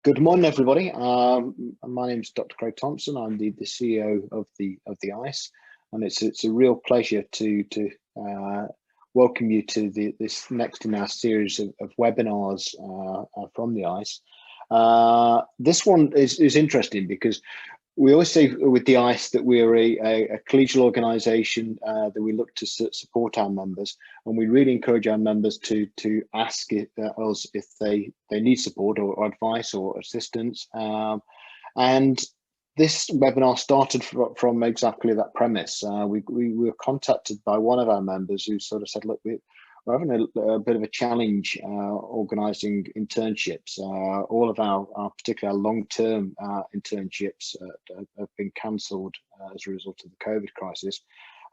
Good morning, everybody. My name is Dr. Craig Thompson. I'm the CEO of the ICE, and it's a real pleasure to welcome you to this next in our series of webinars from the ICE. This one is interesting because we always say with the ICE that we're a collegial organisation that we look to support our members, and we really encourage our members to ask us if they need support or advice or assistance. And this webinar started from exactly that premise. We were contacted by one of our members who sort of said, look, we're having a bit of a challenge organising internships. All of our particular long-term internships have been cancelled as a result of the COVID crisis.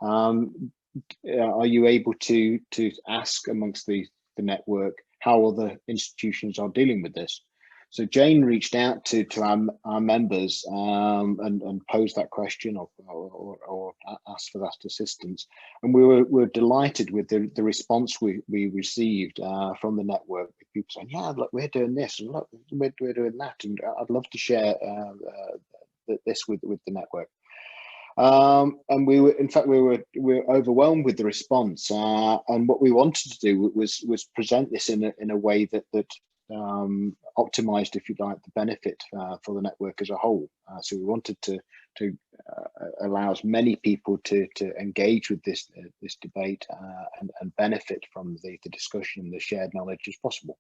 Are you able to ask amongst the network how other institutions are dealing with this? So Jane reached out to our members and posed that question or asked for that assistance, and we were delighted with the response we received from the network. People saying, "Yeah, look, we're doing this, and look, we're doing that, and I'd love to share this with the network." And we were, in fact, we were overwhelmed with the response, and what we wanted to do was present this in a way that optimized, if you like, the benefit for the network as a whole. So we wanted to allow as many people to engage with this debate and benefit from the discussion and the shared knowledge as possible.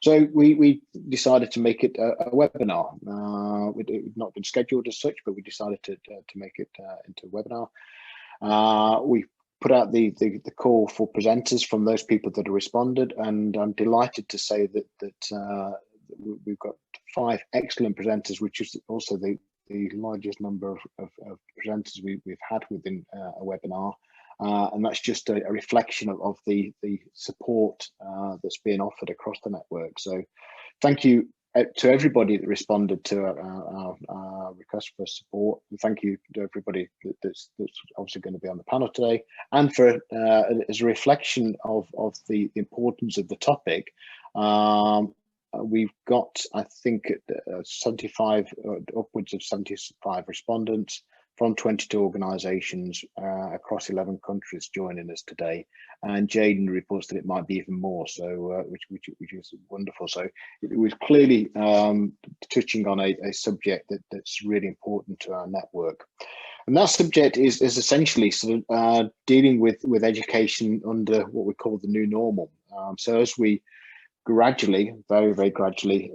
So we decided to make it a webinar. It had not been scheduled as such, but we decided to make it into a webinar. We put out the call for presenters from those people that have responded, and I'm delighted to say that we've got 5 excellent presenters, which is also the largest number of presenters we've had within a webinar, and that's just a reflection of the support that's being offered across the network. So thank you to everybody that responded to our request for support, and thank you to everybody that's obviously going to be on the panel today. And for as a reflection of the importance of the topic, we've got, I think, 75 upwards of 75 respondents from 22 organisations across 11 countries joining us today, and Jaden reports that it might be even more, so which is wonderful. So it was clearly touching on a subject that's really important to our network, and that subject is essentially sort of dealing with education under what we call the new normal. So as we gradually, very gradually,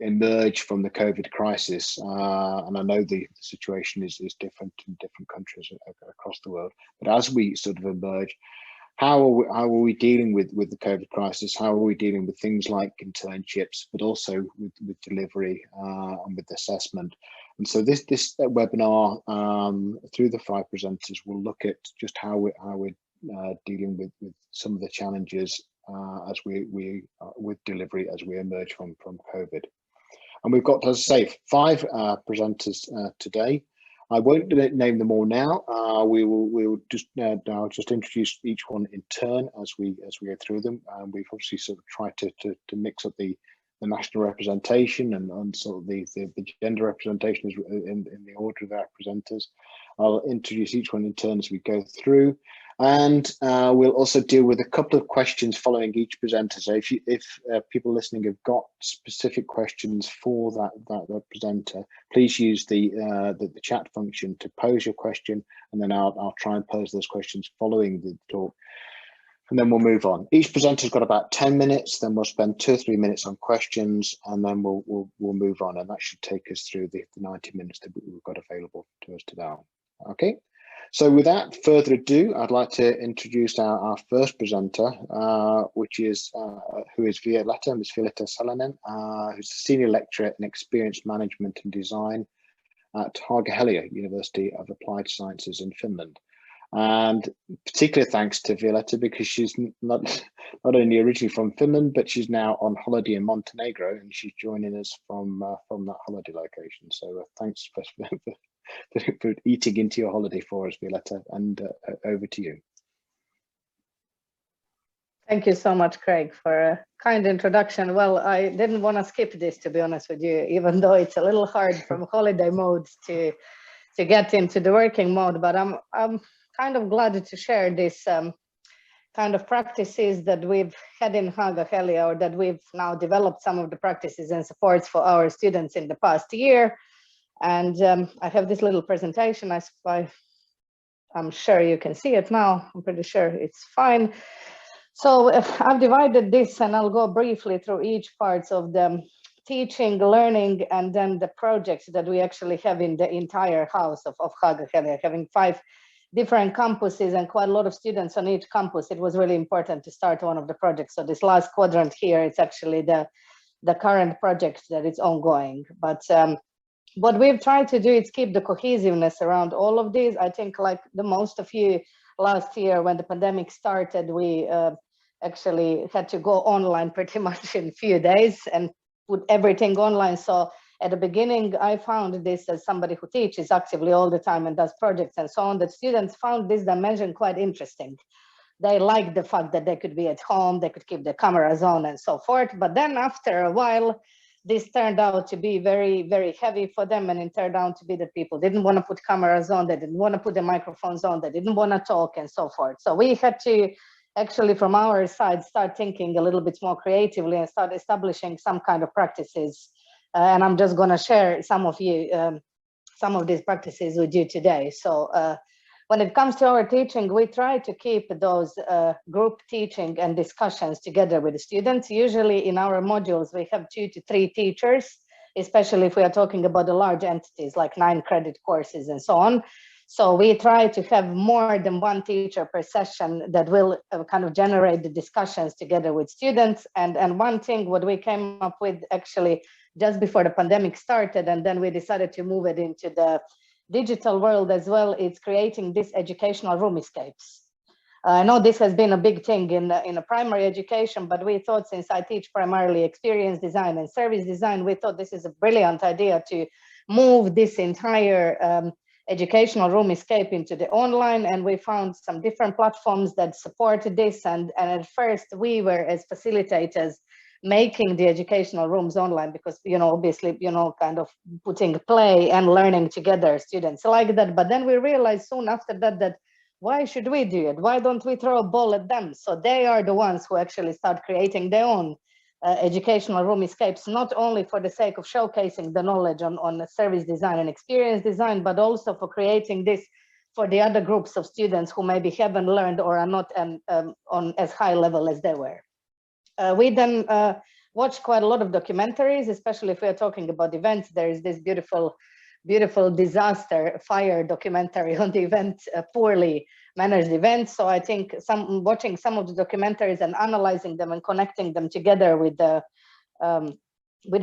emerge from the COVID crisis, and I know the situation is different in different countries across the world, but as we sort of emerge, how are we dealing with the COVID crisis? How are we dealing with things like internships, but also with delivery and with assessment? And so this webinar, through the 5 presenters, will look at just how we're dealing with some of the challenges as we with delivery as we emerge from COVID. And we've got, as I say, 5 presenters today. I won't name them all now. We'll just I'll just introduce each one in turn as we go through them. We've obviously sort of tried to mix up the national representation and sort of the gender representation in the order of our presenters. I'll introduce each one in turn as we go through, and we'll also deal with a couple of questions following each presenter. So if people listening have got specific questions for that presenter, please use the chat function to pose your question, and then I'll try and pose those questions following the talk, and then we'll move on. Each presenter's got about 10 minutes, then we'll spend 2 or 3 minutes on questions, and then we'll move on, and that should take us through the 90 minutes that we've got available to us today. Okay, so without further ado, I'd like to introduce our first presenter, who is Violetta, Ms. Violetta Salonen, who's a senior lecturer in experience management and design at Haaga-Helia University of Applied Sciences in Finland. And particular thanks to Violetta, because she's not only originally from Finland, but she's now on holiday in Montenegro, and she's joining us from that holiday location. So thanks for eating into your holiday for us, Violetta, and over to you. Thank you so much, Craig, for a kind introduction. Well, I didn't want to skip this, to be honest with you, even though it's a little hard from holiday modes to get into the working mode. But I'm kind of glad to share this kind of practices that we've had in Haga Helia, or that we've now developed some of the practices and supports for our students in the past year. And I have this little presentation. I'm sure you can see it now. I'm pretty sure it's fine. So I've divided this, and I'll go briefly through each parts of the teaching, learning, and then the projects that we actually have in the entire house of Haga Helia, having 5 different campuses and quite a lot of students on each campus. It was really important to start one of the projects. So this last quadrant here, it's actually the current project that is ongoing. But what we've tried to do is keep the cohesiveness around all of these. I think, like the most of you, last year when the pandemic started, we actually had to go online pretty much in a few days and put everything online. So at the beginning, I found this, as somebody who teaches actively all the time and does projects and so on, that students found this dimension quite interesting. They liked the fact that they could be at home, they could keep the cameras on and so forth. But then after a while, this turned out to be very, very heavy for them. And it turned out to be that people didn't want to put cameras on, they didn't want to put the microphones on, they didn't want to talk and so forth. So we had to actually, from our side, start thinking a little bit more creatively and start establishing some kind of practices. And I'm just going to share some of these practices with you today. So when it comes to our teaching, we try to keep those group teaching and discussions together with the students. Usually in our modules, we have 2 to 3 teachers, especially if we are talking about the large entities like 9 credit courses and so on. So we try to have more than 1 teacher per session that will kind of generate the discussions together with students. And one thing what we came up with actually just before the pandemic started, and then we decided to move it into the digital world as well, it's creating this educational room escapes. I know this has been a big thing in a primary education, but we thought, since I teach primarily experience design and service design, we thought this is a brilliant idea to move this entire educational room escape into the online. And we found some different platforms that supported this. And at first we were, as facilitators, making the educational rooms online because, obviously, kind of putting play and learning together, students like that. But then we realized soon after that why should we do it? Why don't we throw a ball at them? So they are the ones who actually start creating their own educational room escapes, not only for the sake of showcasing the knowledge on service design and experience design, but also for creating this for the other groups of students who maybe haven't learned or are not on as high level as they were. We then watched quite a lot of documentaries, especially if we are talking about events. There is this beautiful disaster fire documentary on the event, poorly managed events. So I think watching some of the documentaries and analyzing them and connecting them together with the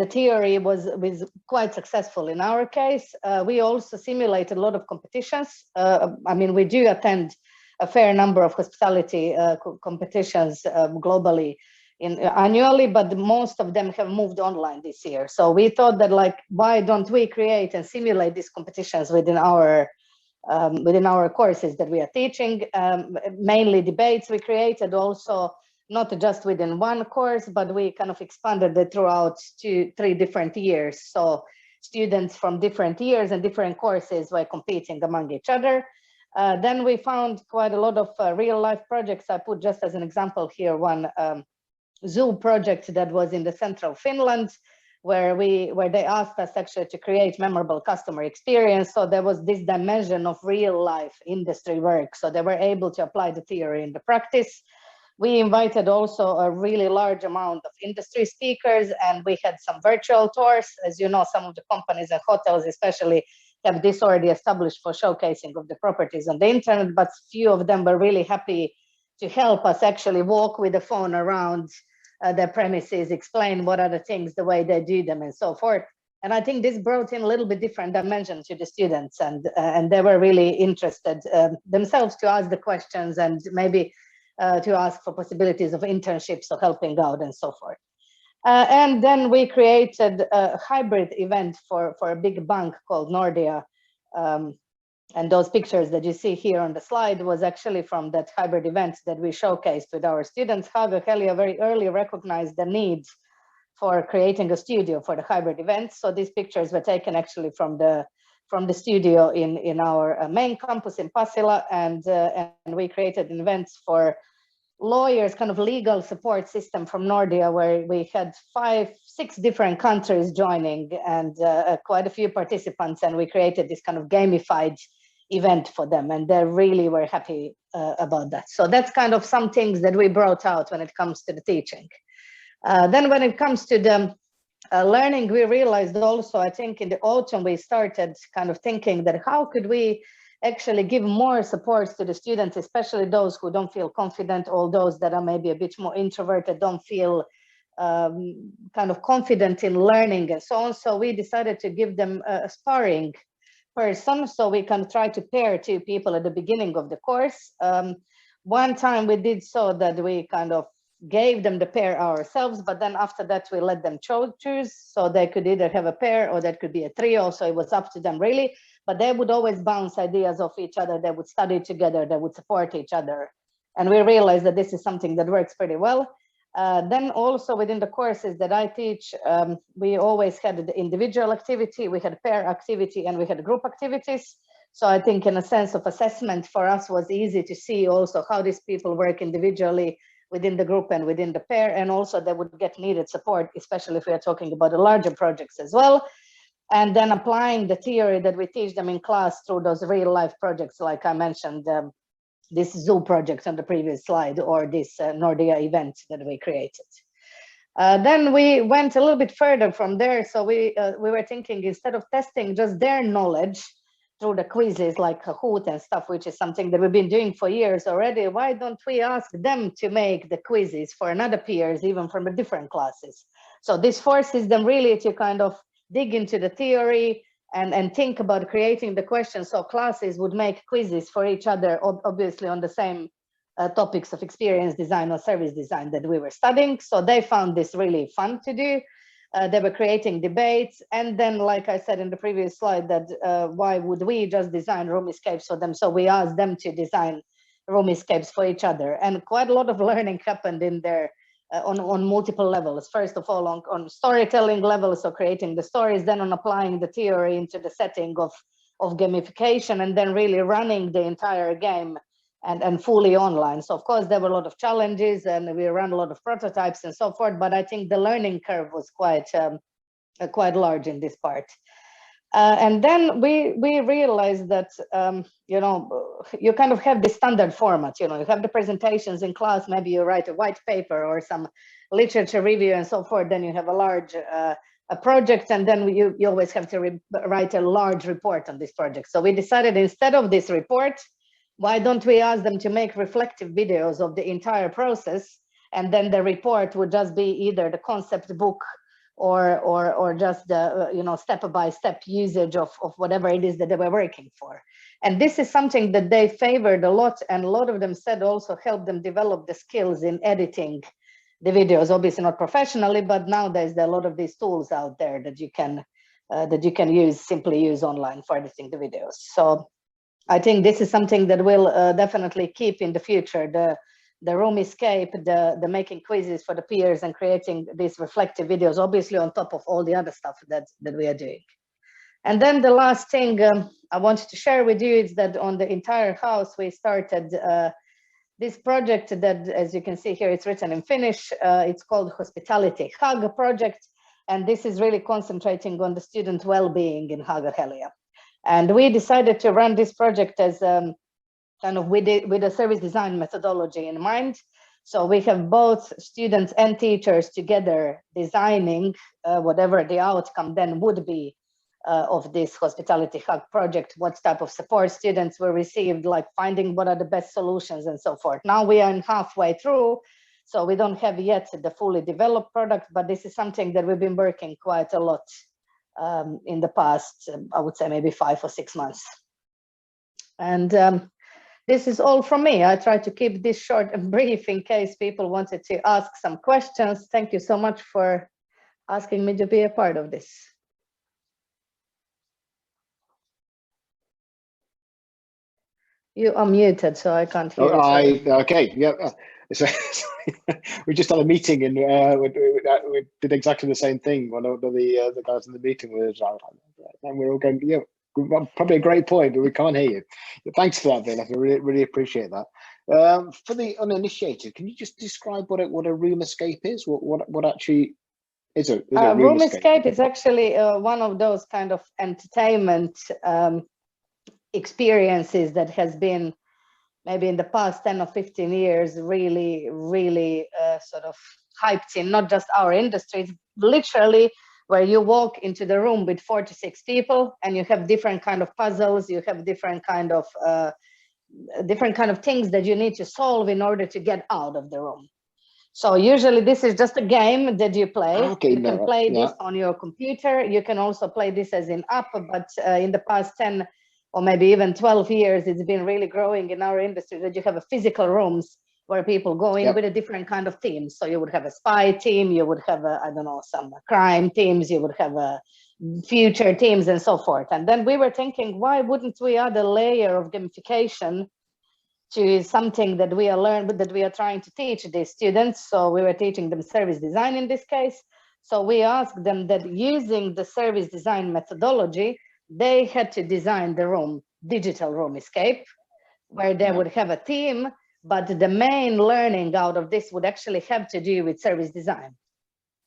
theory was quite successful in our case. We also simulated a lot of competitions. I mean, we do attend a fair number of hospitality competitions globally annually, but most of them have moved online this year. So we thought that, like, why don't we create and simulate these competitions within our courses that we are teaching? Mainly debates we created, also not just within one course, but we kind of expanded it throughout 2-3 different years. So students from different years and different courses were competing among each other. Then we found quite a lot of real life projects. I put just as an example here one zoo project that was in the central Finland, where they asked us actually to create memorable customer experience. So there was this dimension of real life industry work. So they were able to apply the theory in the practice. We invited also a really large amount of industry speakers, and we had some virtual tours. As you know, some of the companies and hotels especially have this already established for showcasing of the properties on the internet, but few of them were really happy to help us actually walk with the phone around their premises, explain what are the things, the way they do them and so forth. And I think this brought in a little bit different dimension to the students, and they were really interested themselves to ask the questions and maybe to ask for possibilities of internships or helping out and so forth. And then we created a hybrid event for a big bank called Nordea, And those pictures that you see here on the slide was actually from that hybrid event that we showcased with our students. Haga Helia very early recognized the need for creating a studio for the hybrid events. So these pictures were taken actually from the studio in our main campus in Pasila, and we created events for lawyers, kind of legal support system from Nordia, where we had 6 different countries joining and quite a few participants, and we created this kind of gamified event for them, and they really were happy about that. So that's kind of some things that we brought out when it comes to the teaching. Then when it comes to the learning, we realized also, I think in the autumn, we started kind of thinking that how could we actually give more supports to the students, especially those who don't feel confident, or those that are maybe a bit more introverted, don't feel kind of confident in learning and so on. So we decided to give them a sparring person, so we can try to pair 2 people at the beginning of the course. One time we did so that we kind of gave them the pair ourselves, but then after that we let them choose, so they could either have a pair or that could be a trio, so it was up to them really. But they would always bounce ideas off each other, they would study together, they would support each other, and we realized that this is something that works pretty well. Then also within the courses that I teach, we always had the individual activity, we had pair activity, and we had group activities. So I think in a sense of assessment for us was easy to see also how these people work individually within the group and within the pair, and also they would get needed support, especially if we are talking about the larger projects as well. And then applying the theory that we teach them in class through those real life projects, like I mentioned, this zoo project on the previous slide, or this Nordia event that we created. Then we went a little bit further from there. So we were thinking, instead of testing just their knowledge through the quizzes like Kahoot and stuff, which is something that we've been doing for years already, why don't we ask them to make the quizzes for another peers, even from the different classes? So this forces them really to kind of dig into the theory and think about creating the questions. So classes would make quizzes for each other, obviously on the same topics of experience design or service design that we were studying. So they found this really fun to do. They were creating debates. And then, like I said in the previous slide, that why would we just design room escapes for them? So we asked them to design room escapes for each other. And quite a lot of learning happened in there on multiple levels. First of all, on storytelling levels, so creating the stories, then on applying the theory into the setting of gamification, and then really running the entire game and fully online. So of course there were a lot of challenges, and we ran a lot of prototypes and so forth, but I think the learning curve was quite large in this part. And then we realized that you kind of have the standard format. You have the presentations in class, maybe you write a white paper or some literature review and so forth, then you have a large a project, and then you always have to write a large report on this project. So we decided, instead of this report, why don't we ask them to make reflective videos of the entire process, and then the report would just be either the concept book or just the step-by-step usage of whatever it is that they were working for. And this is something that they favored a lot, and a lot of them said also helped them develop the skills in editing the videos, obviously not professionally, but nowadays there are a lot of these tools out there that you can simply use online for editing the videos. So I think this is something that will definitely keep in the future, the room escape, the making quizzes for the peers, and creating these reflective videos, obviously on top of all the other stuff that we are doing. And then the last thing I wanted to share with you is that on the entire house, we started this project that, as you can see here, it's written in Finnish. It's called Hospitality Hug Project. And this is really concentrating on the student well-being in Haga-Helia. And we decided to run this project as kind of with a service design methodology in mind. So we have both students and teachers together designing whatever the outcome then would be of this Hospitality Hug project, what type of support students were received, like finding what are the best solutions and so forth. Now we are halfway through, so we don't have yet the fully developed product, but this is something that we've been working quite a lot in the past, I would say maybe 5 or 6 months. And this is all from me. I try to keep this short and brief in case people wanted to ask some questions. Thank you so much for asking me to be a part of this. You are muted, so I can't hear. Okay, yeah. So, we just had a meeting and we did exactly the same thing. One of the guys in the meeting was, and we're all going, yeah, probably a great point, but we can't hear you. Thanks for that, Bill. I really appreciate that. For the uninitiated, can you just describe what a room escape is? What actually is a room escape is actually one of those kind of entertainment experiences that has been maybe in the past 10 or 15 years really sort of hyped in not just our industry, literally where you walk into the room with 4 to 6 people and you have different kind of puzzles, you have different kind of things that you need to solve in order to get out of the room. So usually this is just a game that you play. Okay, you can play this on your computer. You can also play this as an app, but in the past 10 or maybe even 12 years, it's been really growing in our industry that you have a physical rooms where people go in with a different kind of themes. So you would have a spy team, you would have I don't know, some crime teams, you would have a future teams and so forth. And then we were thinking, why wouldn't we add a layer of gamification to something that we are trying to teach these students? So we were teaching them service design in this case. So we asked them that using the service design methodology, they had to design the room, digital room escape, where they would have a theme, but the main learning out of this would actually have to do with service design.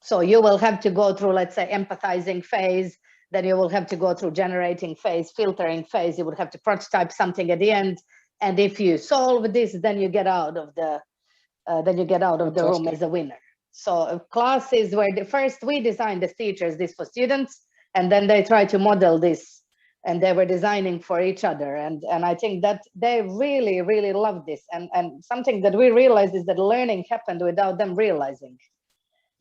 So you will have to go through, let's say, empathizing phase, then you will have to go through generating phase, filtering phase, you would have to prototype something at the end. And if you solve this, then you get out of the room as a winner. So classes where first we designed as teachers this for students, and then they try to model this, and they were designing for each other. And I think that they really loved this. And something that we realized is that learning happened without them realizing.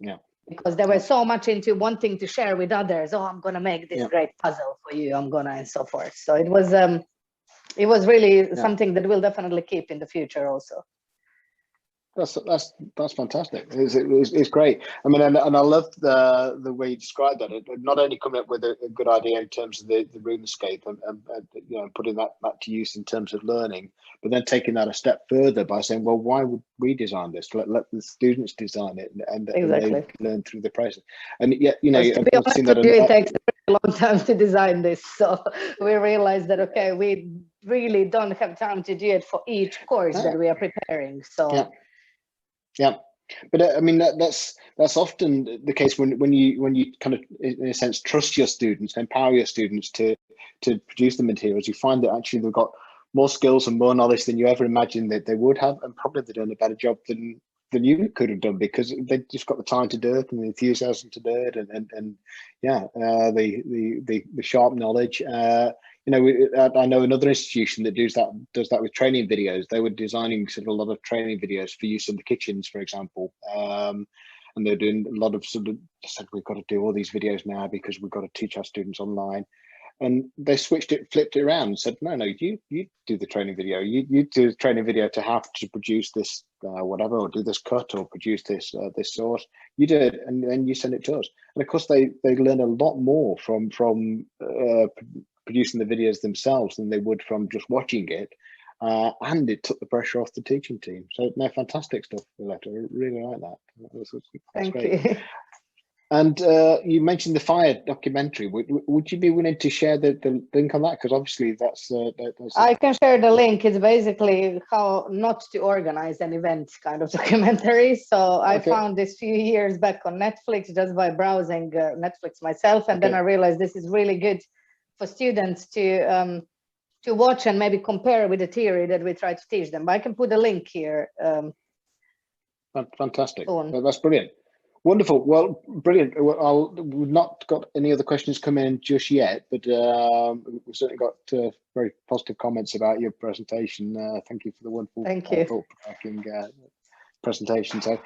Yeah. Because they were so much into wanting to share with others. Oh, I'm gonna make this great puzzle for you. I'm gonna, and so forth. So it was really something that we'll definitely keep in the future also. That's fantastic. It's great. I mean, and I love the way you described that. It not only coming up with a good idea in terms of the room escape and you know, putting that to use in terms of learning, but then taking that a step further by saying, well, why would we design this? Let the students design it and they learn through the process. And yet, you know, I've seen that it takes a long time to design this. So we realized that okay, we really don't have time to do it for each course that we are preparing. So. Yeah, but I mean that's often the case when you kind of, in a sense, trust your students, empower your students to produce the materials. You find that actually they've got more skills and more knowledge than you ever imagined that they would have, and probably they're doing a better job than you could have done because they just got the time to do it and the enthusiasm to do it, and the sharp knowledge. You know, I know another institution that does that with training videos. They were designing sort of a lot of training videos for use in the kitchens, for example. And they're doing a lot of sort of said, we've got to do all these videos now because we've got to teach our students online. And they flipped it around and said, no, you do the training video. You do the training video to have to produce this whatever, or do this cut, or produce this this source. You do it, and then you send it to us. And of course, they learn a lot more from producing the videos themselves than they would from just watching it, and it took the pressure off the teaching team. So no, fantastic stuff, Violetta. I really like that. That's great. You. And you mentioned the fire documentary. Would you be willing to share the link on that? Because obviously that's I can share the link. It's basically how not to organize an event kind of documentary. So I found this few years back on Netflix just by browsing Netflix myself, and then I realized this is really good for students to watch and maybe compare with the theory that we try to teach them. But I can put a link here. Fantastic. That's brilliant. Wonderful. Well, brilliant. We've not got any other questions come in just yet, but we've certainly got very positive comments about your presentation. Thank you for the wonderful, thought-provoking presentation. So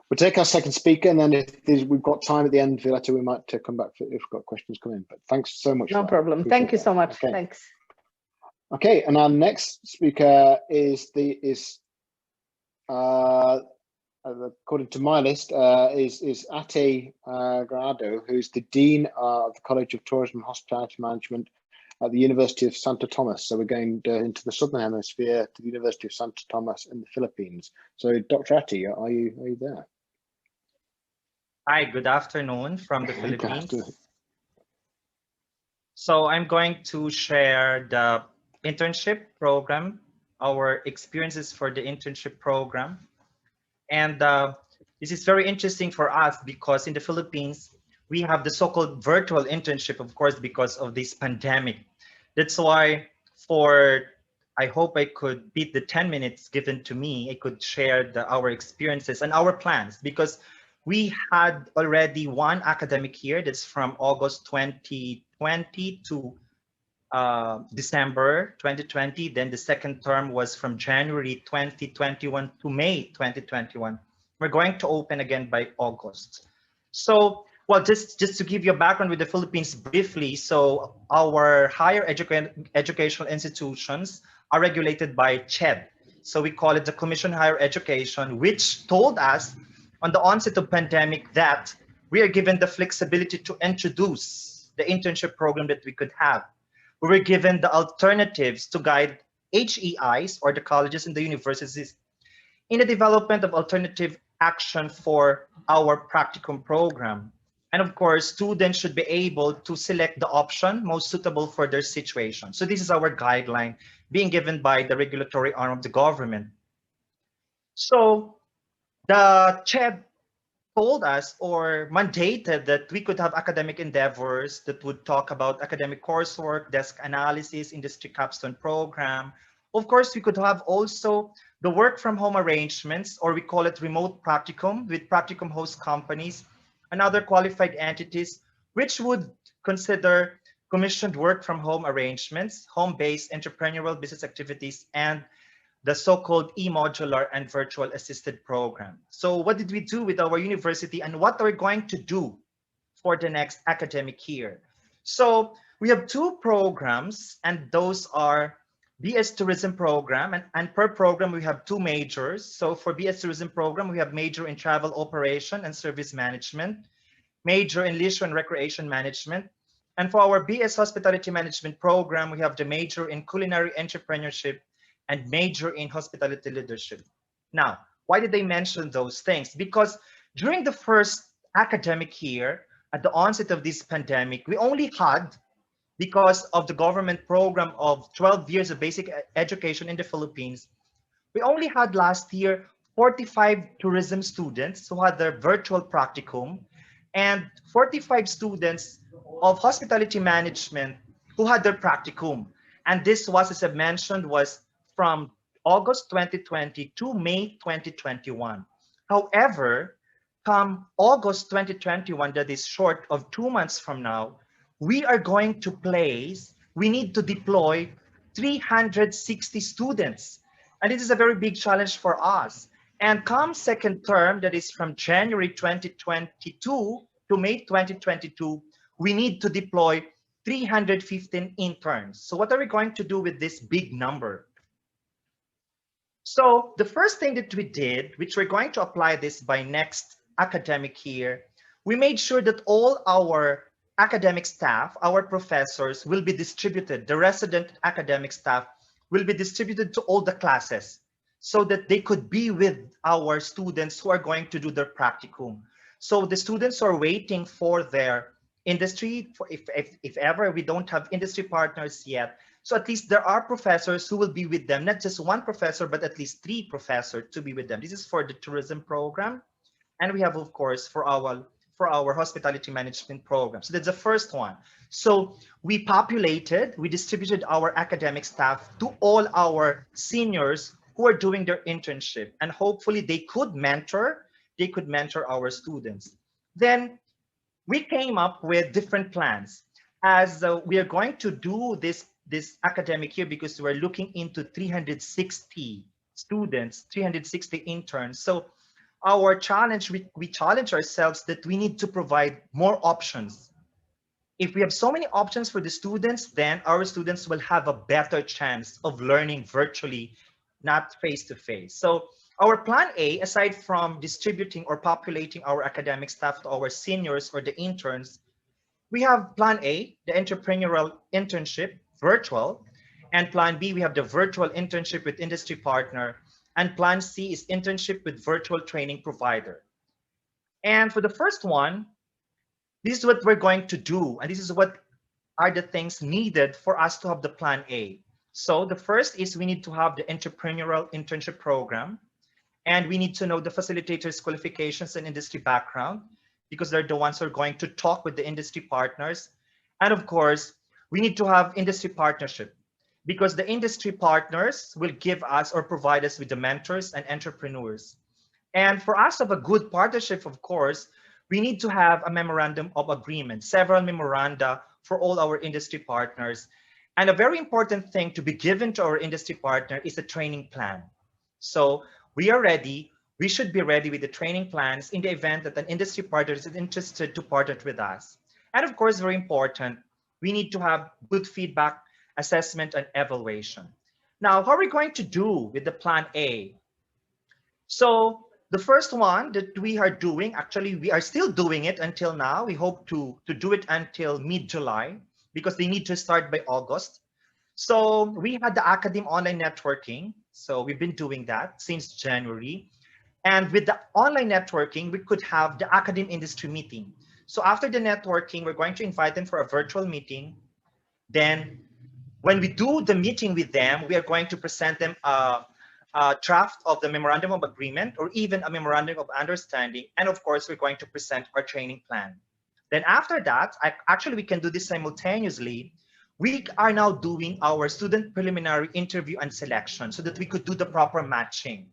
we'll take our second speaker, and then if we've got time at the end, Violetta, we might come back if we've got questions come in. But thanks so much. No problem. Thank you so much. Okay. Thanks. Okay, and our next speaker is according to my list, is Ate Grado, who's the Dean of the College of Tourism and Hospitality Management at the University of Santo Tomas. So we're going into the Southern Hemisphere to the University of Santo Tomas in the Philippines. So Dr. Ati, are you there? Hi, good afternoon from the Good Philippines. afternoon. So I'm going to share the internship program, our experiences for the internship program. And this is very interesting for us because in the Philippines, we have the so-called virtual internship, of course, because of this pandemic. That's why I hope I could beat the 10 minutes given to me. I could share our experiences and our plans because we had already one academic year that's from August 2020 to December 2020. Then the second term was from January 2021 to May 2021. We're going to open again by August. So, well, just to give you a background with the Philippines briefly, so our higher educational institutions are regulated by CHED. So we call it the Commission on Higher Education, which told us on the onset of pandemic that we are given the flexibility to introduce the internship program that we could have. We were given the alternatives to guide HEIs or the colleges and the universities in the development of alternative action for our practicum program. And of course, students should be able to select the option most suitable for their situation. So this is our guideline being given by the regulatory arm of the government. So the CHED told us or mandated that we could have academic endeavors that would talk about academic coursework, desk analysis, industry capstone program. Of course, we could have also the work from home arrangements, or we call it remote practicum with practicum host companies and other qualified entities, which would consider commissioned work from home arrangements, home-based entrepreneurial business activities, and the so-called e-modular and virtual assisted program. So what did we do with our university and what are we going to do for the next academic year? So we have two programs and those are BS Tourism program and per program we have two majors. So for BS Tourism program, we have major in travel operation and service management, major in leisure and recreation management. And for our BS Hospitality Management program, we have the major in culinary entrepreneurship and major in hospitality leadership. Now, why did they mention those things? Because during the first academic year, at the onset of this pandemic, we only had, because of the government program of 12 years of basic education in the Philippines, we only had last year 45 tourism students who had their virtual practicum and 45 students of hospitality management who had their practicum. And this was, as I mentioned, was from August 2020 to May 2021. However, come August 2021, that is short of 2 months from now, we are going to we need to deploy 360 students. And this is a very big challenge for us. And come second term, that is from January 2022 to May 2022, we need to deploy 315 interns. So what are we going to do with this big number? So the first thing that we did, which we're going to apply this by next academic year, we made sure that all our academic staff, our professors will be distributed, the resident academic staff will be distributed to all the classes so that they could be with our students who are going to do their practicum. So the students are waiting for their industry, if ever we don't have industry partners yet. So at least there are professors who will be with them, not just one professor, but at least 3 professors to be with them. This is for the tourism program. And we have, of course, for our hospitality management program. So that's the first one. So we distributed our academic staff to all our seniors who are doing their internship. And hopefully they could mentor our students. Then we came up with different plans as we are going to do this academic year because we're looking into 360 students, 360 interns. So our challenge, we challenge ourselves that we need to provide more options. If we have so many options for the students, then our students will have a better chance of learning virtually, not face-to-face. So our plan A, aside from distributing or populating our academic staff to our seniors or the interns, we have plan A, the entrepreneurial internship, virtual. And plan B, we have the virtual internship with industry partner. And plan C is internship with virtual training provider. And for the first one, this is what we're going to do. And this is what are the things needed for us to have the plan A. So the first is we need to have the entrepreneurial internship program. And we need to know the facilitators' qualifications and industry background, because they're the ones who are going to talk with the industry partners. And of course, we need to have industry partnership, because the industry partners will give us or provide us with the mentors and entrepreneurs. And for us to have a good partnership, of course, we need to have a memorandum of agreement, several memoranda for all our industry partners. And a very important thing to be given to our industry partner is a training plan. So we are ready. We should be ready with the training plans in the event that an industry partner is interested to partner with us. And of course, very important, we need to have good feedback, assessment, and evaluation. Now, how are we going to do with the plan A? So the first one that we are doing, actually, we are still doing it until now. We hope to do it until mid-July, because they need to start by August. So we had the Academe online networking. So we've been doing that since January. And with the online networking, we could have the Academe industry meeting. So after the networking, we're going to invite them for a virtual meeting. Then when we do the meeting with them, we are going to present them a draft of the memorandum of agreement, or even a memorandum of understanding. And of course, we're going to present our training plan. Then after that, actually, we can do this simultaneously. We are now doing our student preliminary interview and selection so that we could do the proper matching.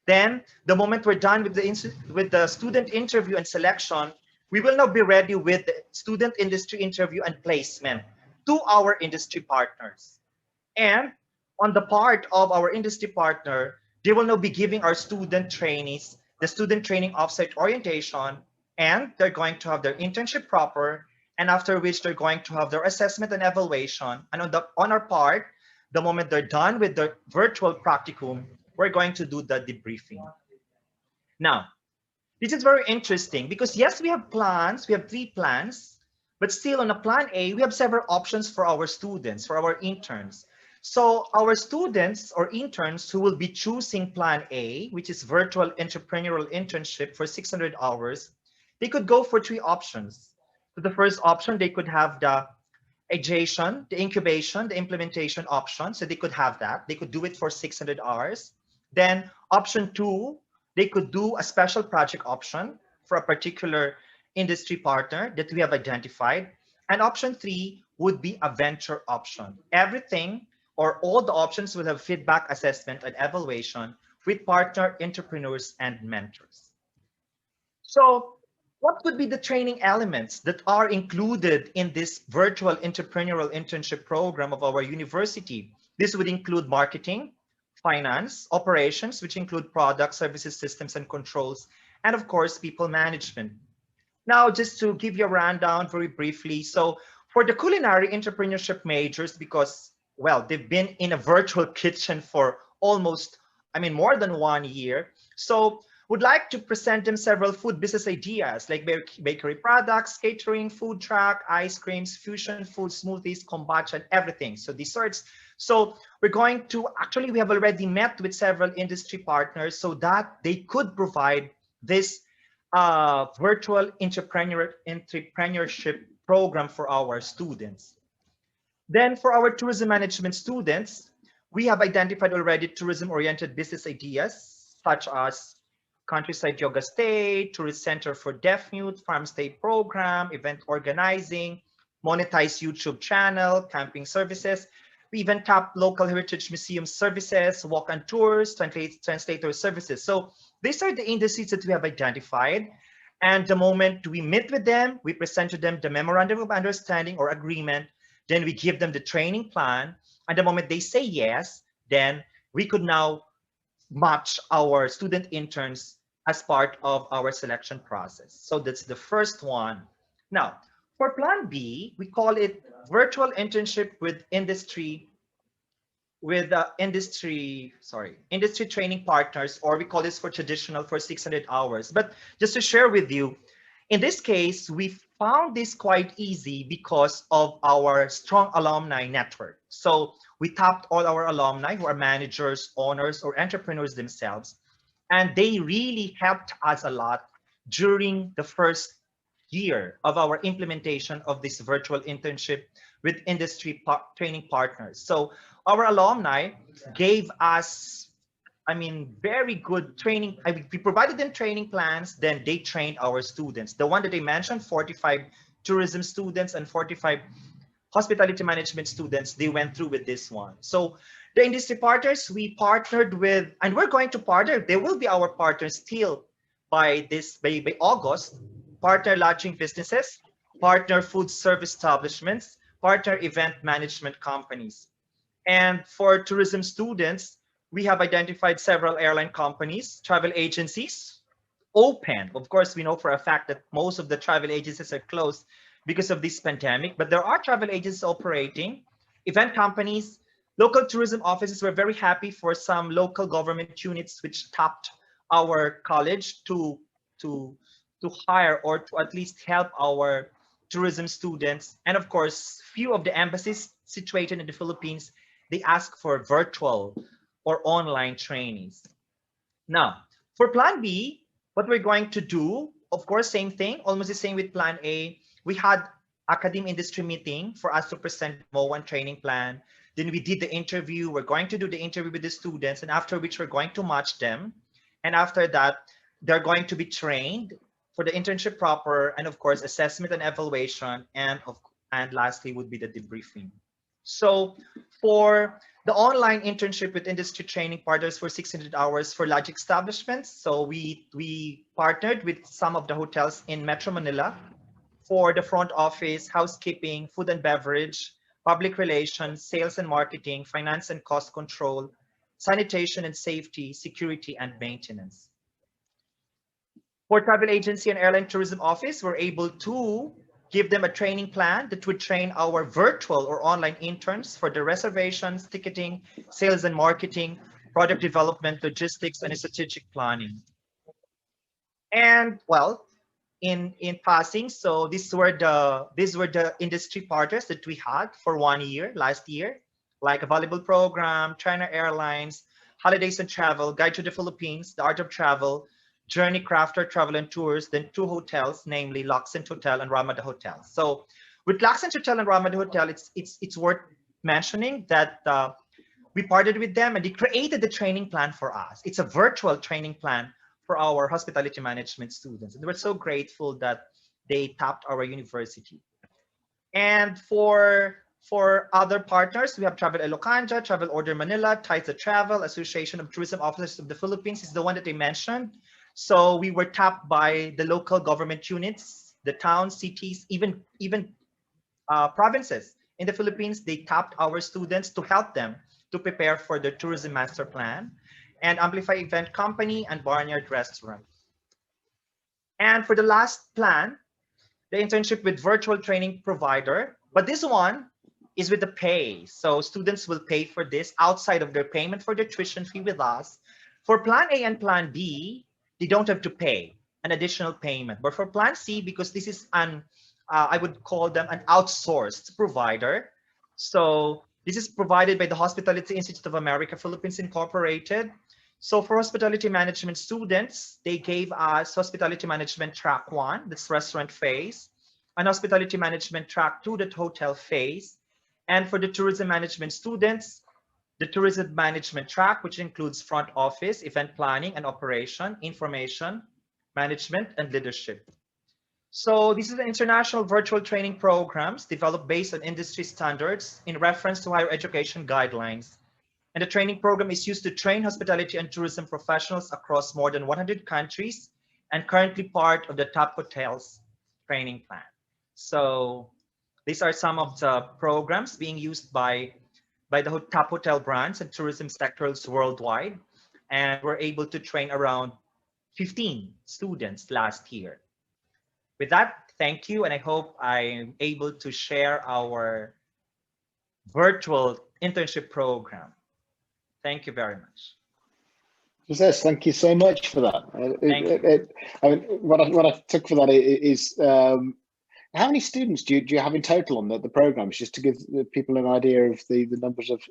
Then the moment we're done with the student interview and selection, we will now be ready with the student industry interview and placement to our industry partners. And on the part of our industry partner, they will now be giving our student trainees the student training offsite orientation, and they're going to have their internship proper, and after which they're going to have their assessment and evaluation. And on our part, the moment they're done with the virtual practicum, we're going to do the debriefing. Now, this is very interesting because yes, we have plans, we have 3 plans, but still on a plan A, we have several options for our students, for our interns. So our students or interns who will be choosing plan A, which is virtual entrepreneurial internship for 600 hours, they could go for 3 options. So the first option, they could have the agitation, the incubation, the implementation option. So they could have that. They could do it for 600 hours. Then option 2, they could do a special project option for a particular industry partner that we have identified. And option 3 would be a venture option. Everything or all the options will have feedback, assessment, and evaluation with partner entrepreneurs and mentors. So what would be the training elements that are included in this virtual entrepreneurial internship program of our university? This would include marketing, finance, operations, which include products, services, systems, and controls, and of course, people management. Now, just to give you a rundown very briefly. So for the culinary entrepreneurship majors, because, well, they've been in a virtual kitchen for almost, more than 1 year. So would like to present them several food business ideas like bakery products, catering, food truck, ice creams, fusion food, smoothies, kombucha, and everything. So desserts. So we're going to, actually, we have already met with several industry partners so that they could provide this virtual entrepreneurship program for our students. Then for our tourism management students, we have identified already tourism-oriented business ideas such as countryside yoga stay, tourist center for deaf-mute, farm stay program, event organizing, monetize YouTube channel, camping services. We even tap local heritage museum services, walk-on tours, translator services. So these are the industries that we have identified. And the moment we meet with them, we present to them the memorandum of understanding or agreement, then we give them the training plan. And the moment they say yes, then we could now match our student interns as part of our selection process. So that's the first one. Now, for plan B, we call it virtual internship with industry training partners, or we call this for traditional for 600 hours. But just to share with you, in this case, we found this quite easy because of our strong alumni network. So we tapped all our alumni who are managers, owners, or entrepreneurs themselves, and they really helped us a lot during the first year of our implementation of this virtual internship with industry training partners. So our alumni gave us, I mean, very good training. We provided them training plans, then they trained our students. The one that they mentioned, 45 tourism students and 45 hospitality management students, they went through with this one. So the industry partners, we partnered with, and we're going to partner, they will be our partners still by August, partner lodging businesses, partner food service establishments, partner event management companies. And for tourism students, we have identified several airline companies, travel agencies, open. Of course, we know for a fact that most of the travel agencies are closed because of this pandemic, but there are travel agencies operating, event companies, local tourism offices. We're very happy for some local government units which tapped our college to hire or to at least help our tourism students. And of course, few of the embassies situated in the Philippines, they ask for virtual or online trainings. Now, for Plan B, what we're going to do, of course, same thing, almost the same with Plan A. We had academic industry meeting for us to present MO1 training plan. Then we did the interview. We're going to do the interview with the students, and after which we're going to match them. And after that, they're going to be trained for the internship proper, and of course, assessment and evaluation, and lastly would be the debriefing. So for the online internship with industry training partners for 600 hours for lodging establishments. So we partnered with some of the hotels in Metro Manila for the front office, housekeeping, food and beverage, public relations, sales and marketing, finance and cost control, sanitation and safety, security and maintenance. For travel agency and airline tourism office, we're able to give them a training plan that would train our virtual or online interns for the reservations, ticketing, sales and marketing, product development, logistics, and strategic planning. And well, in passing, so these were the industry partners that we had for 1 year last year, like a volleyball program, China Airlines, Holidays and Travel, Guide to the Philippines, The Art of Travel, Journey Crafter Travel and Tours, then 2 hotels, namely Laksent Hotel and Ramada Hotel. So with Laksent Hotel and Ramada Hotel, it's worth mentioning that we partnered with them and they created the training plan for us. It's a virtual training plan for our hospitality management students. And we're so grateful that they tapped our university. And for other partners, we have Travel Elocanja, Travel Order Manila, Ties to Travel, Association of Tourism Officers of the Philippines is the one that they mentioned. So we were tapped by the local government units, the towns, cities, even provinces in the Philippines. They tapped our students to help them to prepare for the tourism master plan, and Amplify Event Company and Barnyard Restaurant. And for the last plan, the internship with virtual training provider, but this one is with the pay. So students will pay for this outside of their payment for their tuition fee with us. For Plan A and Plan B, they don't have to pay an additional payment. But for Plan C, because this is an, I would call them an outsourced provider. So this is provided by the Hospitality Institute of America, Philippines Incorporated. So for hospitality management students, they gave us hospitality management track 1, that's restaurant phase, and hospitality management track 2, that hotel phase. And for the tourism management students, the tourism management track, which includes front office, event planning and operation, information, management, and leadership. So this is an international virtual training programs developed based on industry standards in reference to higher education guidelines. And the training program is used to train hospitality and tourism professionals across more than 100 countries and currently part of the Top Hotels training plan. So these are some of the programs being used by the top hotel brands and tourism sectors worldwide. And we're able to train around 15 students last year. With that, thank you. And I hope I'm able to share our virtual internship program. Thank you very much. Yes, thank you so much for that. I mean, what I took for that is How many students do you have in total on the programs, just to give the people an idea of the numbers of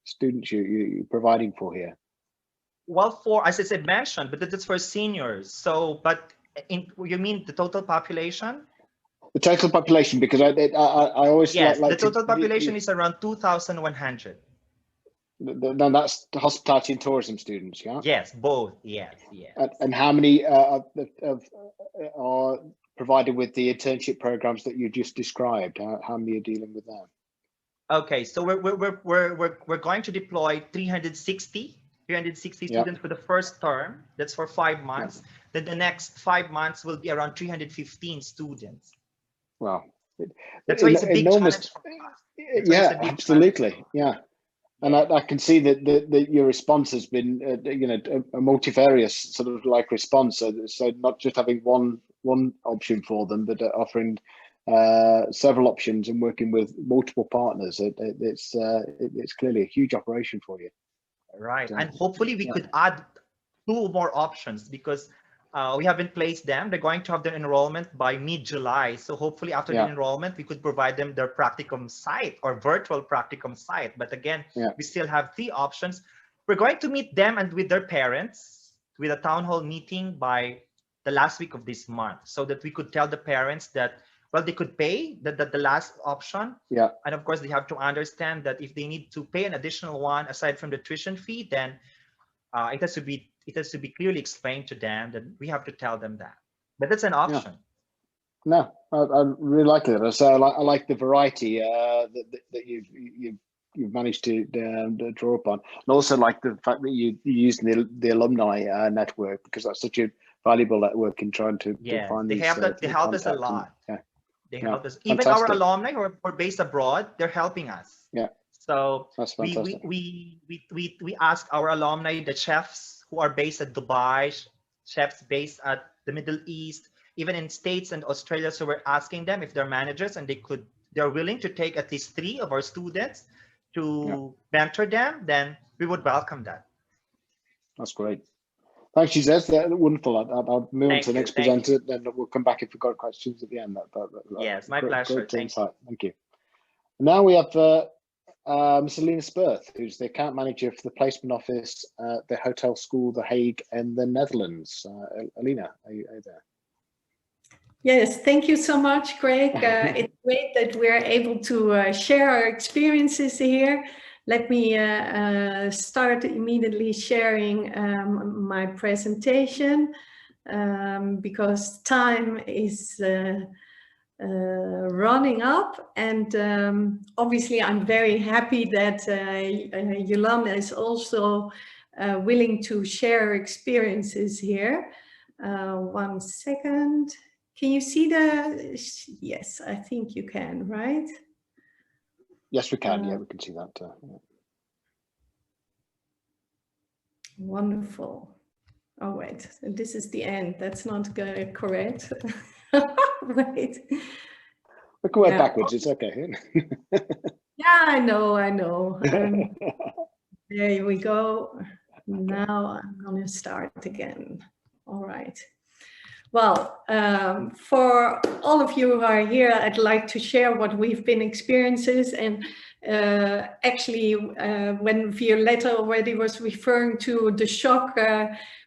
students you're providing for here? Well, for, as I said, mentioned, but that's for seniors. So, but you mean the total population? The total population, because I always yes, like the total population is around 2,100. Then that's the hospitality and tourism students, yeah? Yes, both. Yes, yes. And how many are provided with the internship programs that you just described? How many are dealing with them? Okay, so we're going to deploy 360 students for the first term. That's for 5 months. Then the next 5 months will be around 315 students. Wow, that's why it's a big challenge for us. Yeah, absolutely. Yeah. And I can see that your response has been, a multifarious sort of like response. So not just having one option for them, but offering several options and working with multiple partners. It's clearly a huge operation for you. Right, and hopefully we could add 2 more options, because we haven't placed them. They're going to have their enrollment by mid-July. So hopefully after the enrollment, we could provide them their practicum site or virtual practicum site. But again, we still have 3 options. We're going to meet them and with their parents with a town hall meeting by the last week of this month, so that we could tell the parents that, well, they could pay the last option. And of course, they have to understand that if they need to pay an additional one aside from the tuition fee, then it has to be clearly explained to them that we have to tell them that. But that's an option. No, I really like it. So I like the variety that you've managed to draw upon, and also like the fact that you used the alumni network, because that's such a valuable network in trying to find these. They help us a lot. They help us. Even fantastic. Our alumni who are based abroad, they're helping us. So that's fantastic. We ask our alumni, the chefs who are based at Dubai, chefs based at the Middle East, even in States and Australia. So we're asking them if they're managers and they're willing to take at least 3 of our students to mentor them, then we would welcome that. That's great. Thanks, Joseph. Wonderful. I'll move on to the next presenter, then we'll come back if we've got questions at the end. Yes, my pleasure. Thank you. Now we have Ms. Alina Spurth, who's the account manager for the placement office at the Hotel School The Hague in the Netherlands. Alina, are you there? Yes, thank you so much, Craig. It's great that we're able to share our experiences here. Let me start immediately sharing my presentation because time is running up, and obviously I'm very happy that Yolanda is also willing to share her experiences here. 1 second. Can you see yes, I think you can, right? Yes, we can. We can see that. Wonderful. Oh, wait, this is the end. That's not correct. Wait. We can work backwards. It's okay. Yeah, I know. There we go. Now I'm going to start again. All right. Well, for all of you who are here, I'd like to share what we've been experiencing. And actually, when Violetta already was referring to the shock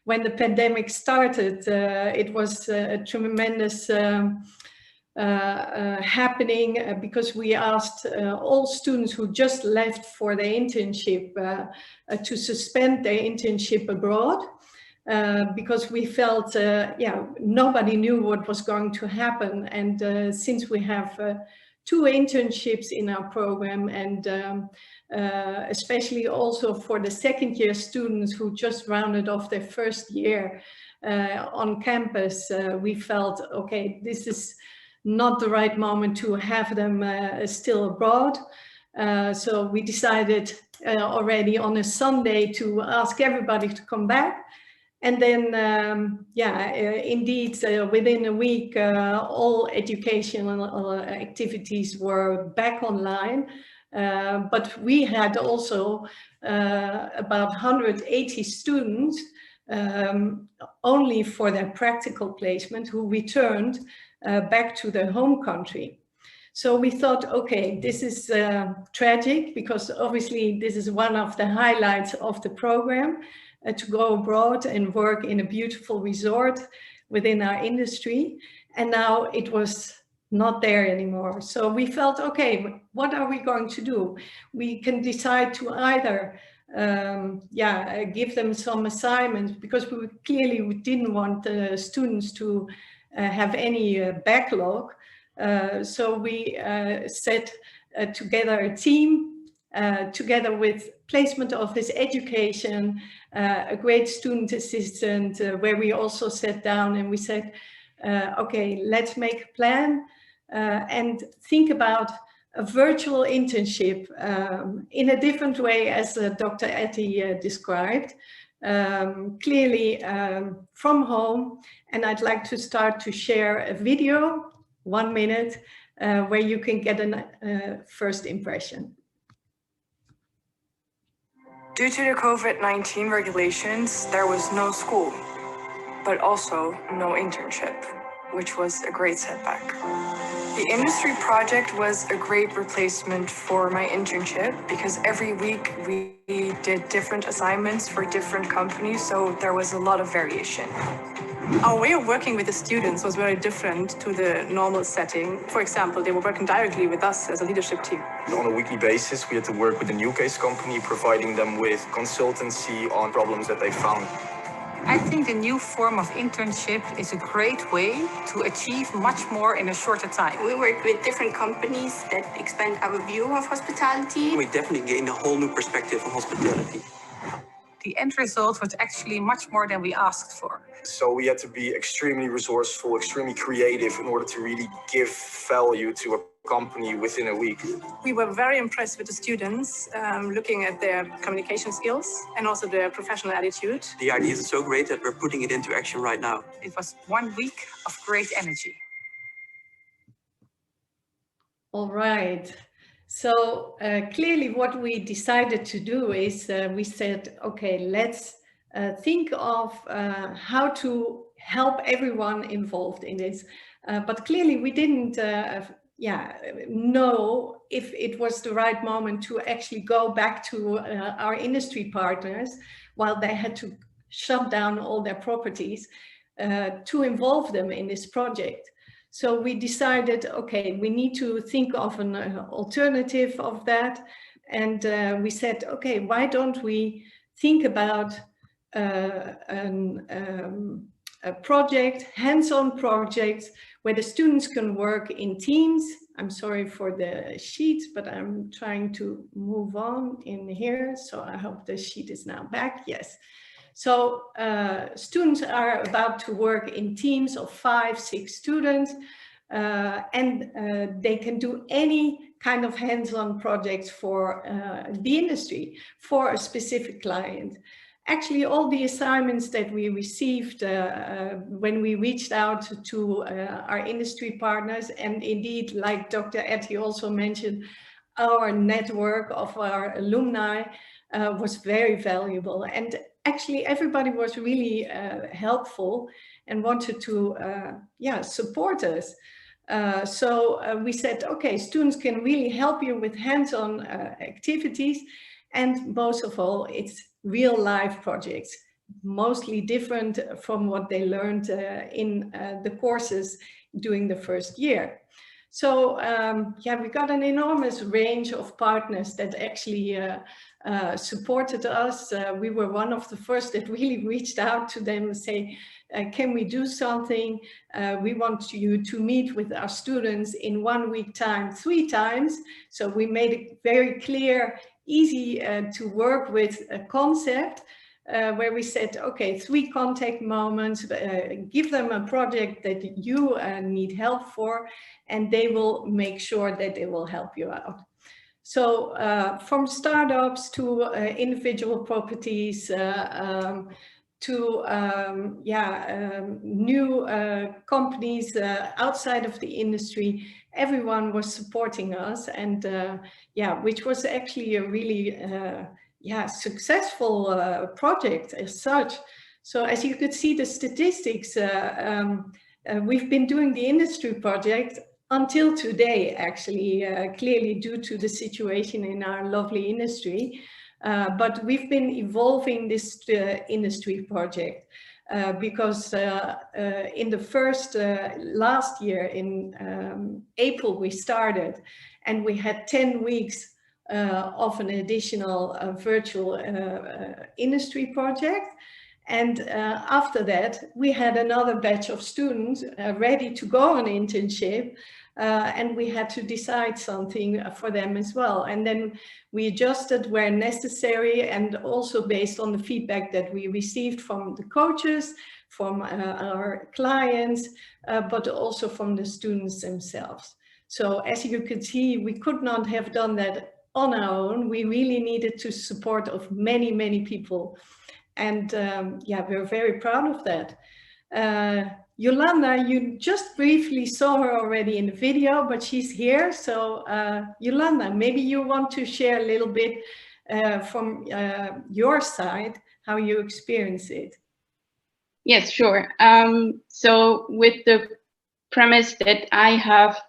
when the pandemic started, it was a tremendous happening because we asked all students who just left for their internship to suspend their internship abroad. Because we felt, nobody knew what was going to happen. And since we have 2 internships in our program, and especially also for the second-year students who just rounded off their first year on campus, we felt, okay, this is not the right moment to have them still abroad. So we decided already on a Sunday to ask everybody to come back. And then, indeed, within a week, all educational activities were back online. But we had also about 180 students only for their practical placement who returned back to their home country. So we thought, okay, this is tragic, because obviously this is one of the highlights of the program, to go abroad and work in a beautiful resort within our industry. And now it was not there anymore. So we felt, okay, what are we going to do? We can decide to either give them some assignments, because we clearly didn't want the students to have any backlog. So we set together a team, together with placement office, education, a great student assistant, where we also sat down and we said, okay, let's make a plan and think about a virtual internship in a different way, as Dr. Etty described, clearly from home. And I'd like to start to share a video, 1 minute, where you can get a first impression. Due to the COVID-19 regulations, there was no school, but also no internship, which was a great setback. The industry project was a great replacement for my internship, because every week we did different assignments for different companies, so there was a lot of variation. Our way of working with the students was very different to the normal setting. For example, they were working directly with us as a leadership team. On a weekly basis, we had to work with the new case company, providing them with consultancy on problems that they found. I think the new form of internship is a great way to achieve much more in a shorter time. We work with different companies that expand our view of hospitality. We definitely gained a whole new perspective on hospitality. The end result was actually much more than we asked for. So we had to be extremely resourceful, extremely creative in order to really give value to a company within a week. We were very impressed with the students, looking at their communication skills and also their professional attitude. The idea is so great that we're putting it into action right now. It was 1 week of great energy. All right. So clearly what we decided to do is we said, okay, let's think of how to help everyone involved in this. But clearly we didn't know if it was the right moment to actually go back to our industry partners while they had to shut down all their properties to involve them in this project. So we decided, okay, we need to think of an alternative of that. And we said, okay, why don't we think about a project, hands-on projects, where the students can work in teams. I'm sorry for the sheet, but I'm trying to move on in here. So I hope the sheet is now back. Yes. So students are about to work in teams of 5, 6 students, and they can do any kind of hands-on projects for the industry, for a specific client. Actually, all the assignments that we received when we reached out to our industry partners, and indeed, like Dr. Etty also mentioned, our network of our alumni was very valuable. And actually, everybody was really helpful and wanted to support us. So we said, okay, students can really help you with hands-on activities. And most of all, it's real life projects, mostly different from what they learned in the courses during the first year. So we got an enormous range of partners that actually supported us. We were one of the first that really reached out to them and say, can we do something? We want you to meet with our students in 1 week time, 3 times. So we made it very clear, easy to work with a concept where we said, okay, 3 contact moments, give them a project that you need help for, and they will make sure that they will help you out. So from startups to individual properties, to new companies outside of the industry, everyone was supporting us, and which was actually a really successful project as such. So as you could see the statistics, we've been doing the industry project until today, actually, clearly due to the situation in our lovely industry. But we've been evolving this industry project because in the first, last year in April, we started, and we had 10 weeks of an additional virtual industry project. And after that, we had another batch of students ready to go on internship, and we had to decide something for them as well. And then we adjusted where necessary, and also based on the feedback that we received from the coaches, from our clients, but also from the students themselves. So as you could see, we could not have done that on our own. We really needed the support of many, many people. And yeah, we're very proud of that. Yolanda, you just briefly saw her already in the video, but she's here. So Yolanda, maybe you want to share a little bit from your side, how you experience it. Yes, sure. So with the premise that I have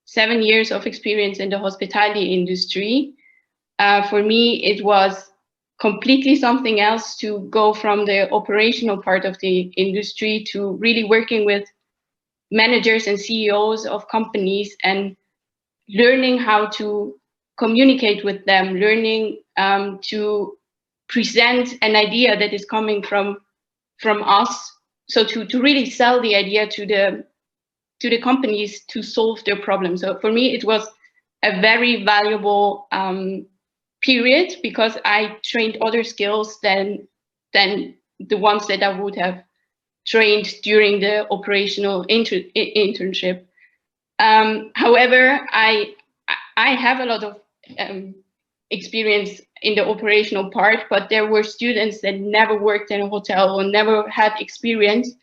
7 years of experience in the hospitality industry, for me, it was completely something else to go from the operational part of the industry to really working with managers and CEOs of companies and learning how to communicate with them, learning to present an idea that is coming from us. So to really sell the idea to the companies to solve their problems. So for me, it was a very valuable period because I trained other skills than the ones that I would have trained during the operational internship. However, I have a lot of experience in the operational part, but there were students that never worked in a hotel or never had experience.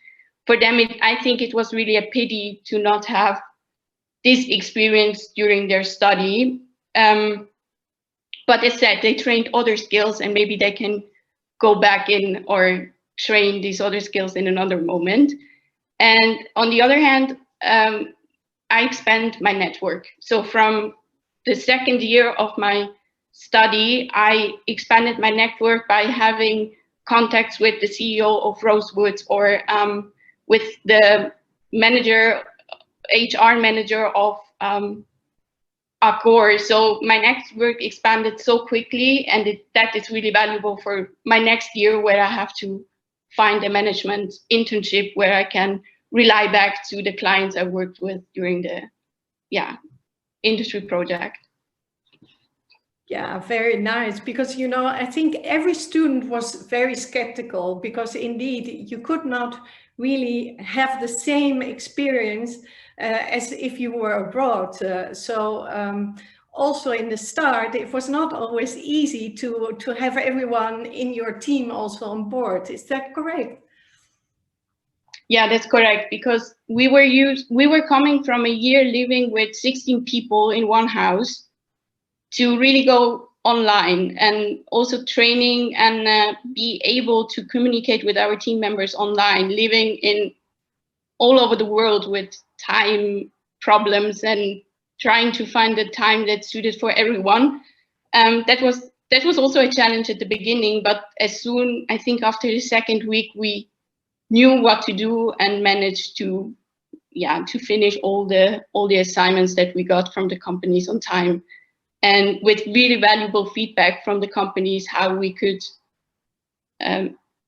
For them, I think it was really a pity to not have this experience during their study. But as said, they trained other skills, and maybe they can go back in or train these other skills in another moment. And on the other hand, I expand my network. So from the second year of my study, I expanded my network by having contacts with the CEO of Rosewood or with the manager, HR manager of Accor. So my network expanded so quickly, and that is really valuable for my next year where I have to find a management internship where I can rely back to the clients I worked with during the industry project. Yeah, very nice. Because, you know, I think every student was very skeptical because indeed you could not really have the same experience as if you were abroad. Also in the start, it was not always easy to have everyone in your team also on board. Is that correct? Yeah, that's correct. Because we were coming from a year living with 16 people in one house to really go online, and also training and be able to communicate with our team members online, living in all over the world with time problems and trying to find the time that's suited for everyone. That was also a challenge at the beginning, but as soon, I think after the second week, we knew what to do and managed to finish all the assignments that we got from the companies on time, and with really valuable feedback from the companies how we could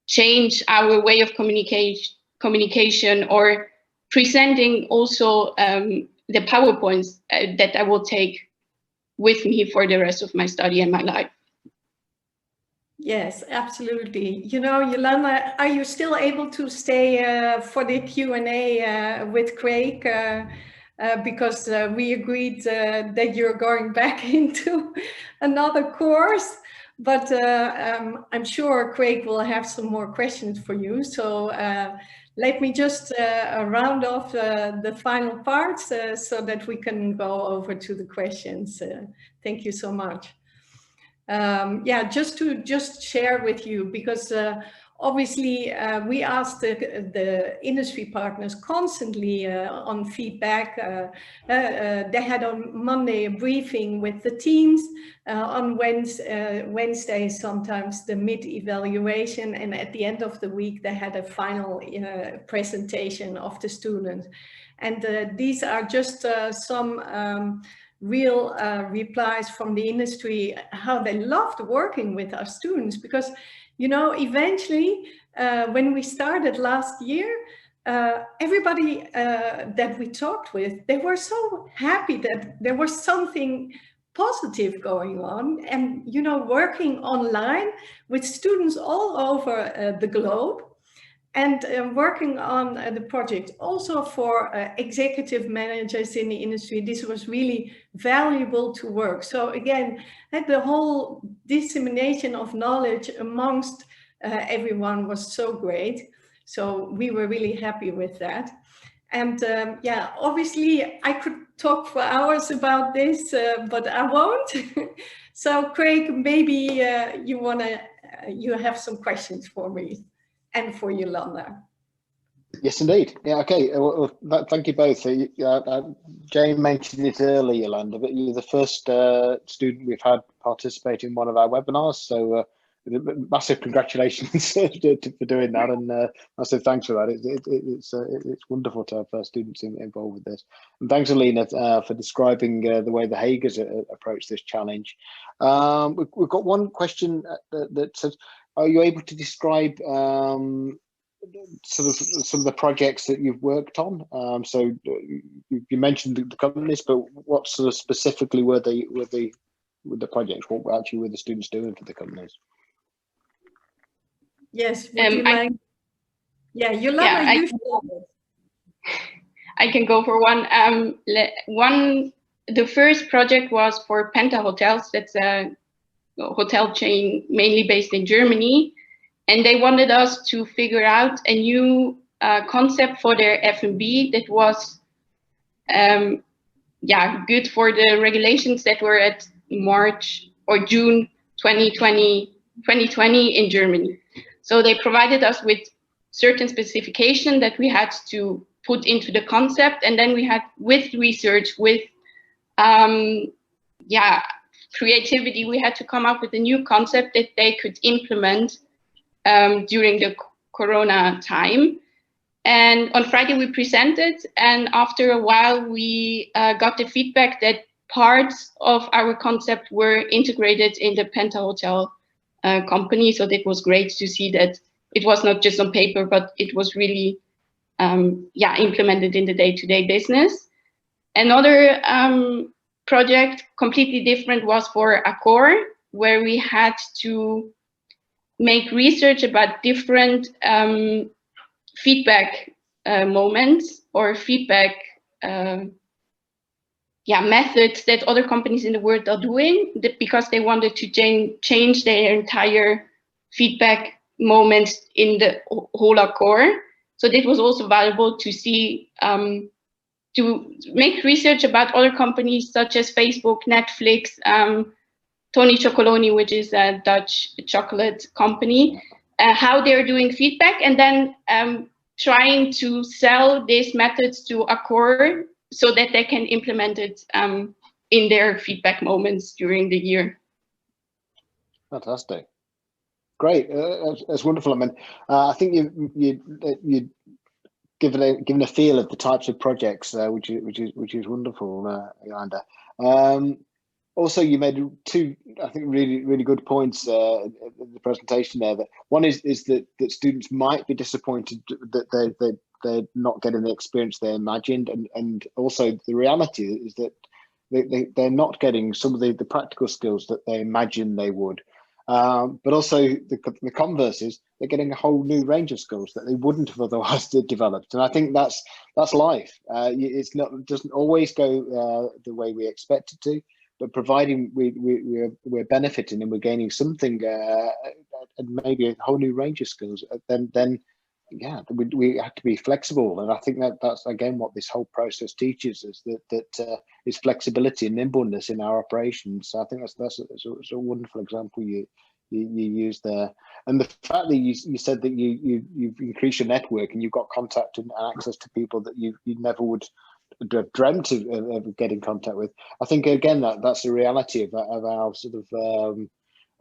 change our way of communication or presenting also the PowerPoints that I will take with me for the rest of my study and my life. Yes, absolutely. You know, Yolanda, are you still able to stay for the Q&A with Craig? Because we agreed that you're going back into another course, but I'm sure Craig will have some more questions for you. So let me just round off the final parts so that we can go over to the questions. Thank you so much. Yeah, just to share with you, because obviously, we asked the industry partners constantly on feedback. They had on Monday a briefing with the teams, on Wednesday sometimes the mid-evaluation, and at the end of the week they had a final presentation of the students. And these are just some real replies from the industry, how they loved working with our students, because you know, eventually, when we started last year, everybody that we talked with, they were so happy that there was something positive going on. And, you know, working online with students all over the globe, and working on the project also for executive managers in the industry, this was really valuable to work. So again, the whole dissemination of knowledge amongst everyone was so great. So we were really happy with that. And yeah, obviously I could talk for hours about this, but I won't. So Craig, maybe you have some questions for me. And for Yolanda. Yes, indeed. Yeah, okay. Well, thank you both. Jane mentioned it earlier, Yolanda, but you're the first student we've had participate in one of our webinars. So massive congratulations for doing that, and massive thanks for that. It's wonderful to have students involved with this. And thanks, Alina, for describing the way the Hagers approach this challenge. We've got one question that says, are you able to describe sort of some of the projects that you've worked on? So you mentioned the companies, but what sort of specifically were the projects? What actually were the students doing for the companies? Yes, would you like? Yeah, Yolanda, you I can go for one. The first project was for Penta Hotels. That's a hotel chain mainly based in Germany, and they wanted us to figure out a new concept for their F&B that was good for the regulations that were at March or June 2020 in Germany. So they provided us with certain specification that we had to put into the concept, and then we had, with research, with creativity, we had to come up with a new concept that they could implement during the Corona time. And on Friday we presented, and after a while we got the feedback that parts of our concept were integrated in the Penta Hotel company. So that was great to see that it was not just on paper, but it was really implemented in the day-to-day business. Another project, completely different, was for Accor, where we had to make research about different feedback moments or feedback methods that other companies in the world are doing, because they wanted to change their entire feedback moments in the whole Accor. So that was also valuable to see, to make research about other companies such as Facebook, Netflix, Tony Chocoloni, which is a Dutch chocolate company, how they're doing feedback, and then trying to sell these methods to Accor so that they can implement it in their feedback moments during the year. Fantastic. Great. That's wonderful. I mean, I think you given a feel of the types of projects, which is wonderful, Yolanda. Also, you made two, I think, really good points in the presentation there. That one is that students might be disappointed that they're not getting the experience they imagined, and also the reality is that they're not getting some of the practical skills that they imagined they would. But also the converse is they're getting a whole new range of skills that they wouldn't have otherwise developed. And I think that's life. It doesn't always go the way we expect it to, but providing we're benefiting and we're gaining something and maybe a whole new range of skills, then we have to be flexible. And I think that's again what this whole process teaches us, that is flexibility and nimbleness in our operations. So I think that's a wonderful example you you use there, and the fact that you said that you've increased your network and you've got contact and access to people that you never would have dreamt of getting in contact with. I think again that's the reality of our sort of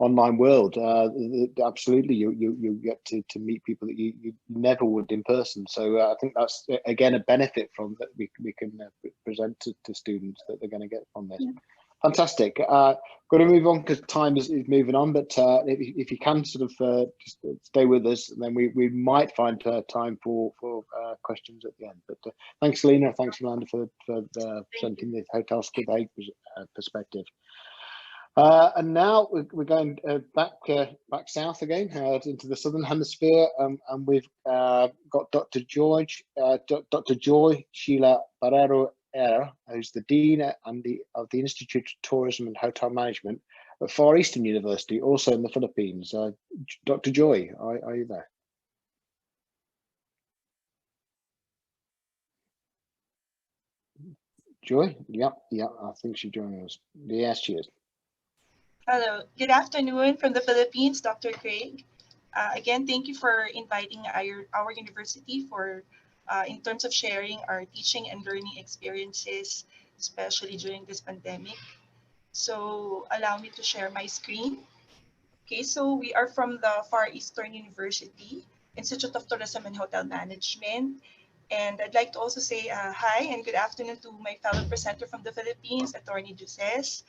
online world. Absolutely, you get to meet people that you never would in person. So I think that's again a benefit from that we can present to students that they're going to get from this. Yeah. Fantastic. Got to move on because time is moving on, but if you can sort of just stay with us, then we might find time for questions at the end. But thanks, Lena. Thanks, Yolanda, for presenting the hotel skip aid perspective. And now we're going back south again into the southern hemisphere, and we've got Dr. Joy Sheila Barrero Era, who's the Dean of the Institute of Tourism and Hotel Management at Far Eastern University, also in the Philippines. Dr. Joy, are you there? Joy? Yeah, I think she's joining us. Yes, she is. Hello, good afternoon from the Philippines, Dr. Craig. Again, thank you for inviting our university for in terms of sharing our teaching and learning experiences, especially during this pandemic. So allow me to share my screen. Okay, so we are from the Far Eastern University, Institute of Tourism and Hotel Management. And I'd like to also say hi and good afternoon to my fellow presenter from the Philippines, Attorney Juses.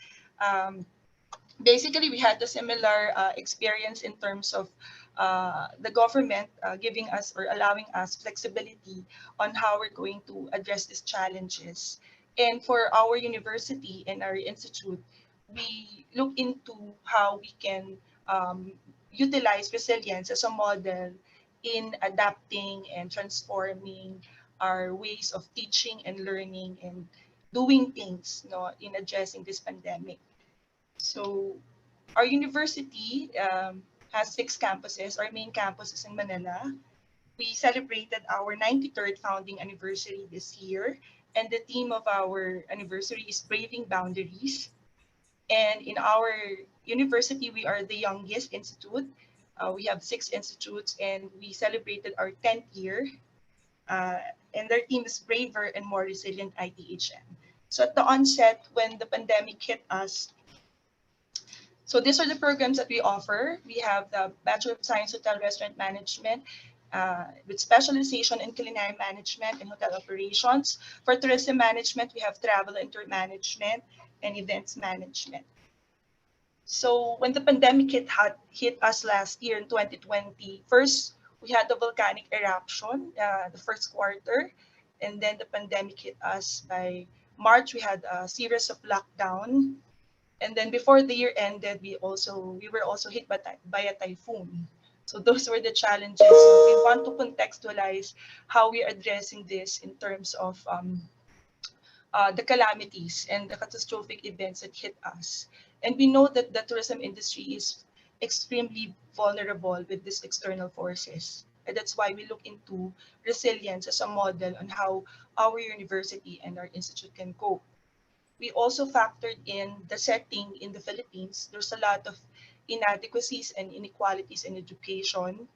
Basically, we had a similar experience in terms of the government giving us or allowing us flexibility on how we're going to address these challenges. And for our university and our institute, we look into how we can utilize resilience as a model in adapting and transforming our ways of teaching and learning and doing things, you know, in addressing this pandemic. So our university has 6 campuses. Our main campus is in Manila. We celebrated our 93rd founding anniversary this year. And the theme of our anniversary is Braving Boundaries. And in our university, we are the youngest institute. We have 6 institutes and we celebrated our 10th year. And their theme is Braver and More Resilient ITHM. So at the onset, when the pandemic hit us, so these are the programs that we offer. We have the Bachelor of Science Hotel Restaurant Management with specialization in culinary management and hotel operations. For tourism management, we have travel and tour management and events management. So when the pandemic hit us last year in 2020, first we had the volcanic eruption, the first quarter, and then the pandemic hit us by March. We had a series of lockdown. And then before the year ended, we were also hit by a typhoon. So those were the challenges. So we want to contextualize how we are addressing this in terms of the calamities and the catastrophic events that hit us. And we know that the tourism industry is extremely vulnerable with these external forces. And that's why we look into resilience as a model on how our university and our institute can cope. We also factored in the setting in the Philippines. There's a lot of inadequacies and inequalities in education.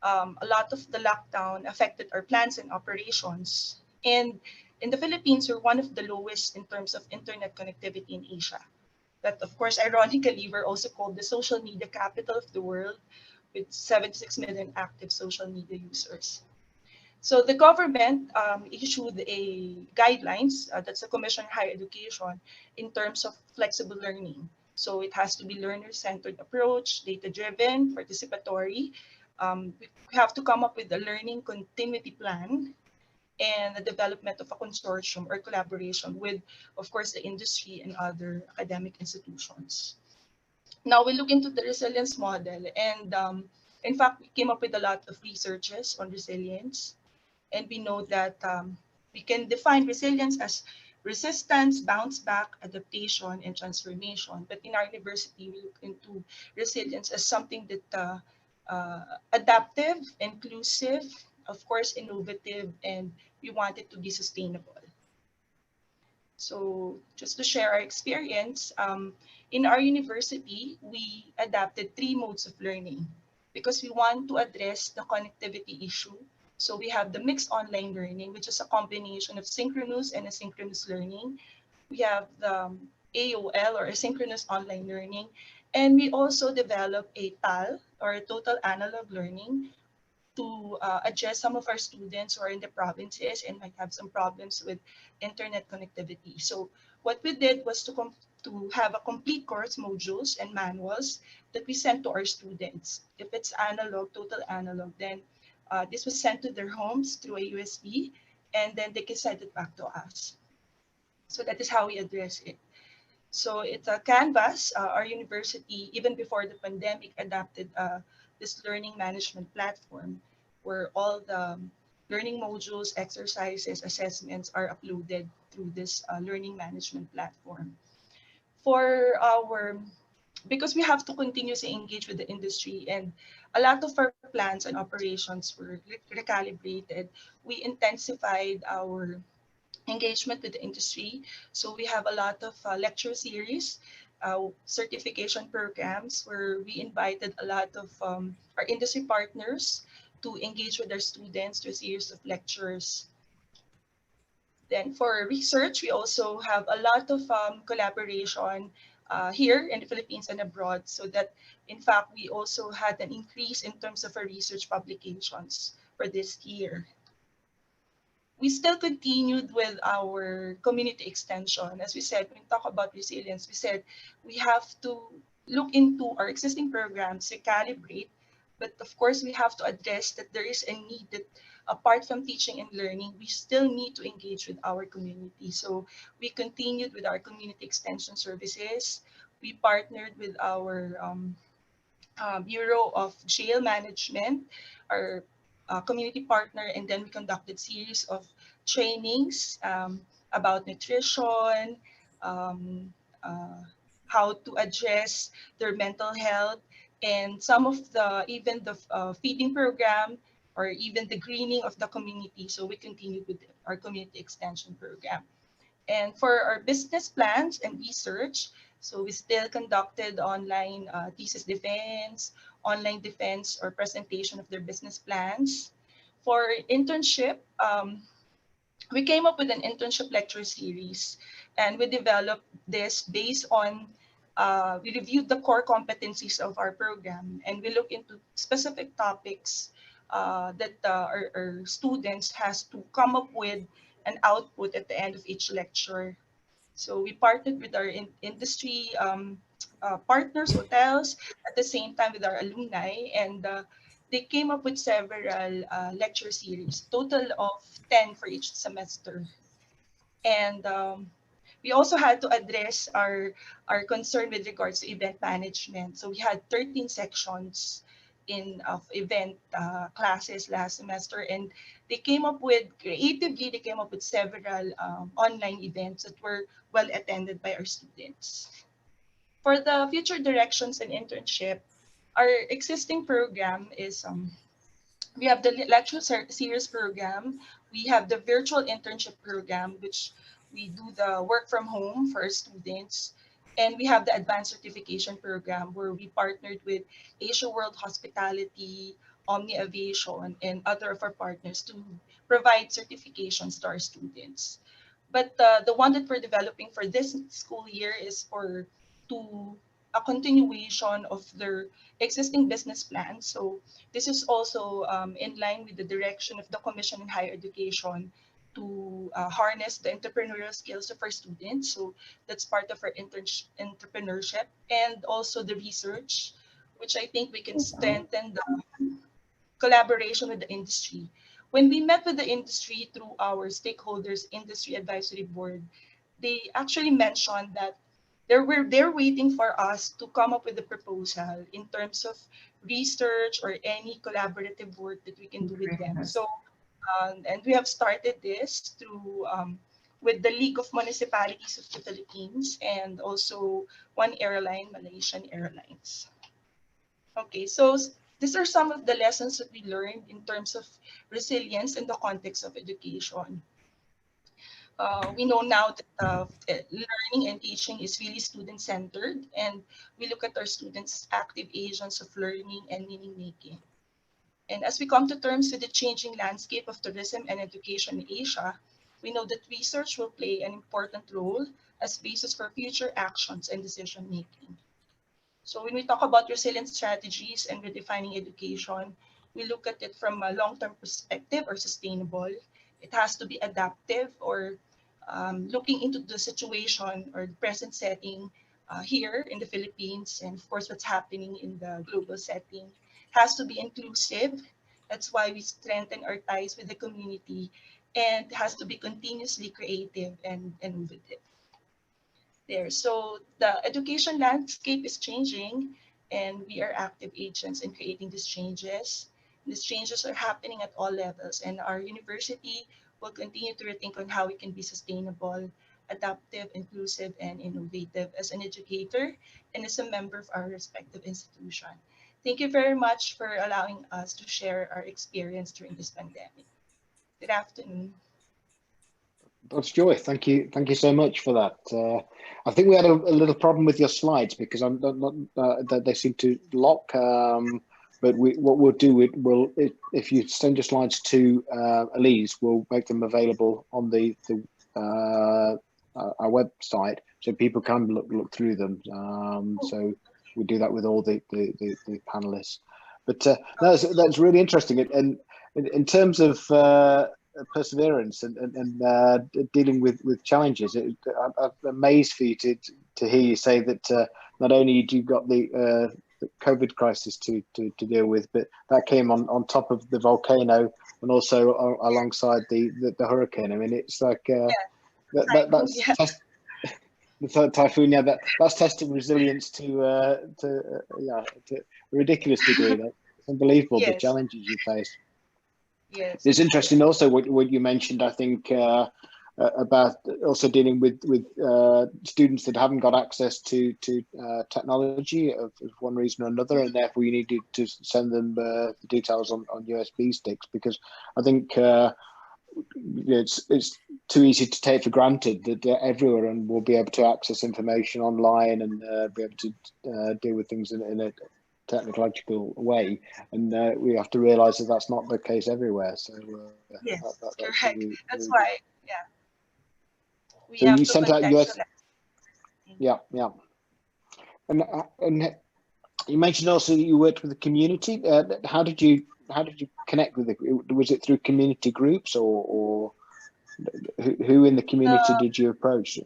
A lot of the lockdown affected our plans and operations. And in the Philippines, we're one of the lowest in terms of internet connectivity in Asia. But of course, ironically, we're also called the social media capital of the world with 76 million active social media users. So the government issued a guidelines, that's a Commission on Higher Education, in terms of flexible learning. So it has to be learner-centered approach, data-driven, participatory. We have to come up with a learning continuity plan and the development of a consortium or collaboration with, of course, the industry and other academic institutions. Now we look into the resilience model, and in fact, we came up with a lot of researches on resilience. And we know that we can define resilience as resistance, bounce back, adaptation, and transformation. But in our university, we look into resilience as something that adaptive, inclusive, of course, innovative, and we want it to be sustainable. So just to share our experience, in our university, we adapted 3 modes of learning because we want to address the connectivity issue. So we have the mixed online learning, which is a combination of synchronous and asynchronous learning. We have the AOL or asynchronous online learning, and we also develop a TAL or a total analog learning to address some of our students who are in the provinces and might have some problems with internet connectivity. So what we did was to have a complete course modules and manuals that we sent to our students. If it's analog, total analog, then this was sent to their homes through a USB, and then they can send it back to us. So that is how we address it. So it's a Canvas. Our university, even before the pandemic, adapted this learning management platform where all the learning modules, exercises, assessments are uploaded through this learning management platform. For our, because we have to continuously engage with the industry and a lot of our plans and operations were recalibrated, we intensified our engagement with the industry. So we have a lot of lecture series, certification programs where we invited a lot of our industry partners to engage with their students through a series of lectures. Then for research, we also have a lot of collaboration here in the Philippines and abroad, so that in fact we also had an increase in terms of our research publications for this year. We still continued with our community extension. As we said, when we talk about resilience, we said we have to look into our existing programs to calibrate, but of course we have to address that there is a need that apart from teaching and learning, we still need to engage with our community. So we continued with our community extension services. We partnered with our Bureau of Jail Management, our community partner, and then we conducted series of trainings about nutrition, um, uh, how to address their mental health, and some of the even the feeding program or even the greening of the community. So we continued with our community extension program. And for our business plans and research, so we still conducted online thesis defense, online defense or presentation of their business plans. For internship, we came up with an internship lecture series, and we developed this based on, we reviewed the core competencies of our program, and we look into specific topics that our students has to come up with an output at the end of each lecture. So we partnered with our industry partners, hotels, at the same time with our alumni, and they came up with several lecture series, total of 10 for each semester. And we also had to address our concern with regards to event management. So we had 13 sections of event classes last semester, and they came up with, creatively, they came up with several online events that were well attended by our students. For the future directions and internship, our existing program is we have the lecture series program, we have the virtual internship program, which we do the work from home for our students, and we have the advanced certification program where we partnered with Asia World Hospitality, Omni Aviation, and other of our partners to provide certifications to our students. But the one that we're developing for this school year is for to a continuation of their existing business plan. So this is also in line with the direction of the Commission in Higher Education to harness the entrepreneurial skills of our students. So that's part of our entrepreneurship, and also the research, which I think we can strengthen the collaboration with the industry. When we met with the industry through our stakeholders industry advisory board, they actually mentioned that they're waiting for us to come up with a proposal in terms of research or any collaborative work that we can do with them. So and we have started this through with the League of Municipalities of the Philippines and also one airline, Malaysian Airlines. Okay, so these are some of the lessons that we learned in terms of resilience in the context of education. we know now that learning and teaching is really student-centered, and we look at our students' active agents of learning and meaning-making. And as we come to terms with the changing landscape of tourism and education in Asia, we know that research will play an important role as basis for future actions and decision-making. So when we talk about resilient strategies and redefining education, we look at it from a long-term perspective or sustainable. It has to be adaptive or looking into the situation or the present setting here in the Philippines, and of course what's happening in the global setting. Has to be inclusive. That's why we strengthen our ties with the community, and has to be continuously creative and innovative. There. So the education landscape is changing, and we are active agents in creating these changes. These changes are happening at all levels, and our university will continue to rethink on how we can be sustainable, adaptive, inclusive, and innovative as an educator and as a member of our respective institution. Thank you very much for allowing us to share our experience during this pandemic. Good afternoon. That's Joy. Thank you so much for that. I think we had a little problem with your slides because I'm not they seem to lock. But what we'll do, if you send your slides to Elise, we'll make them available on our website so people can look through them. So we do that with all the panelists. But that's really interesting. And in terms of perseverance and dealing with challenges, I'm amazed for you to hear you say that not only do you got the COVID crisis to deal with, but that came on top of the volcano and also alongside the hurricane. I mean, it's like that's the typhoon. Yeah, that's testing resilience to a ridiculous degree. That's unbelievable. Yes. The challenges you face. Yes. It's interesting also what you mentioned, I think, about also dealing with students that haven't got access to technology of one reason or another, and therefore you need to send them the details on USB sticks, because I think it's too easy to take for granted that everyone will be able to access information online and be able to deal with things in a technological way, and we have to realize that that's not the case everywhere. So yes, that's correct. really, that's really why, yeah. We so have you to sent out US, yeah, and you mentioned also that you worked with the community. How did you connect with was it through community groups, or who in the community did you approach?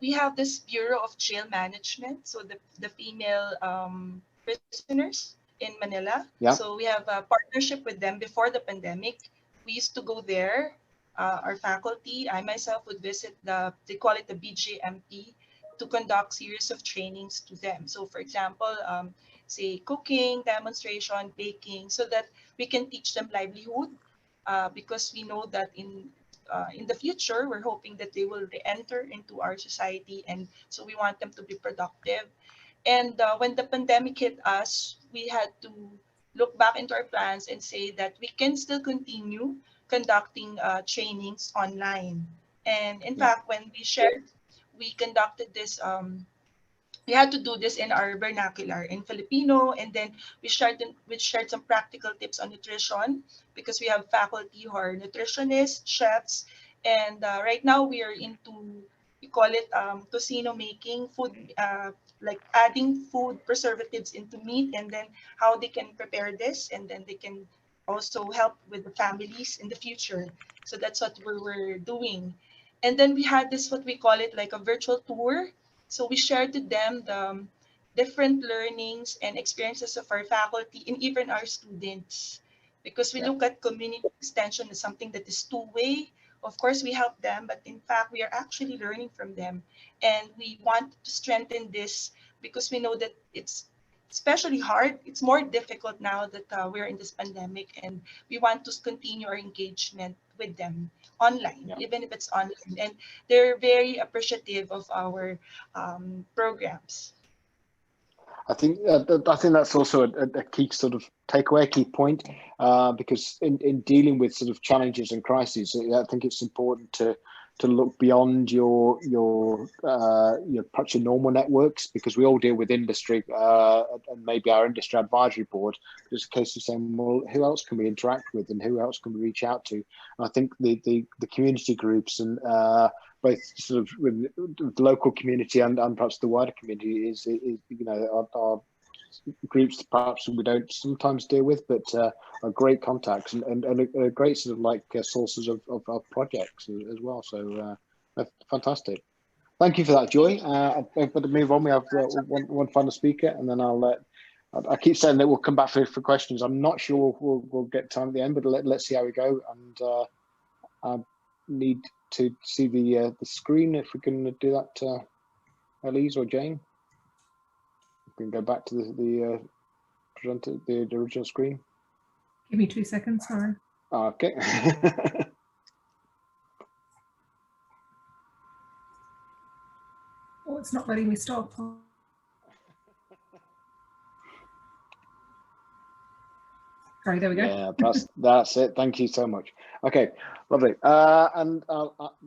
We have this Bureau of Jail Management, so the female prisoners in Manila. Yeah. So we have a partnership with them before the pandemic. We used to go there. Our faculty, I myself would visit they call it the BJMP, to conduct series of trainings to them. So for example, say cooking, demonstration, baking, so that we can teach them livelihood, because we know that in the future, we're hoping that they will re-enter into our society, and so we want them to be productive. And when the pandemic hit us, we had to look back into our plans and say that we can still continue conducting trainings online. And in fact, when we conducted this, we had to do this in our vernacular in Filipino, and then we shared some practical tips on nutrition, because we have faculty who are nutritionists, chefs, and right now we are into, we call it tocino making, food, like adding food preservatives into meat, and then how they can prepare this, and then they can also help with the families in the future. So that's what we're doing. And then we had this, what we call it, like a virtual tour. So we shared to them the different learnings and experiences of our faculty and even our students, because we look at community extension as something that is two-way. Of course, we help them, but in fact, we are actually learning from them. And we want to strengthen this because we know that it's especially hard. It's more difficult now that we're in this pandemic, and we want to continue our engagement with them online, even if it's online. And they're very appreciative of our programs. I think that's also a key sort of takeaway, key point, because in dealing with sort of challenges and crises, I think it's important to look beyond your perhaps your normal networks, because we all deal with industry and maybe our industry advisory board. There's a case of saying, well, who else can we interact with and who else can we reach out to? And I think the community groups and both sort of with the local community and perhaps the wider community is are groups perhaps we don't sometimes deal with, but are great contacts and a great sort of like sources of projects as well. So fantastic. Thank you for that, Joy. I've got to move on. We have one final speaker, and then I'll let. I keep saying that we'll come back for questions. I'm not sure we'll get time at the end, but let's see how we go. And I need to see the screen, if we can do that, Elise or Jane. We can go back to the original screen. Give me 2 seconds, sorry. Okay. Oh, it's not letting me stop. Sorry, there we go. Yeah, that's it. Thank you so much. Okay, lovely. And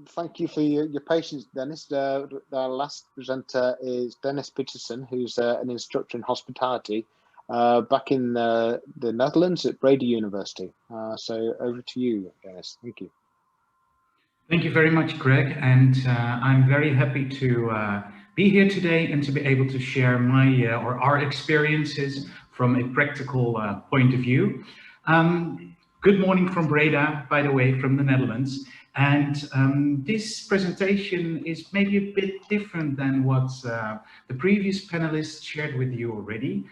thank you for your patience, Dennis. The last presenter is Dennis Peterson, who's an instructor in hospitality back in the Netherlands at Breda University. So over to you, Dennis. Thank you. Thank you very much, Greg. And I'm very happy to be here today and to be able to share my or our experiences from a practical point of view. Good morning from Breda, by the way, from the Netherlands. And this presentation is maybe a bit different than what the previous panelists shared with you already.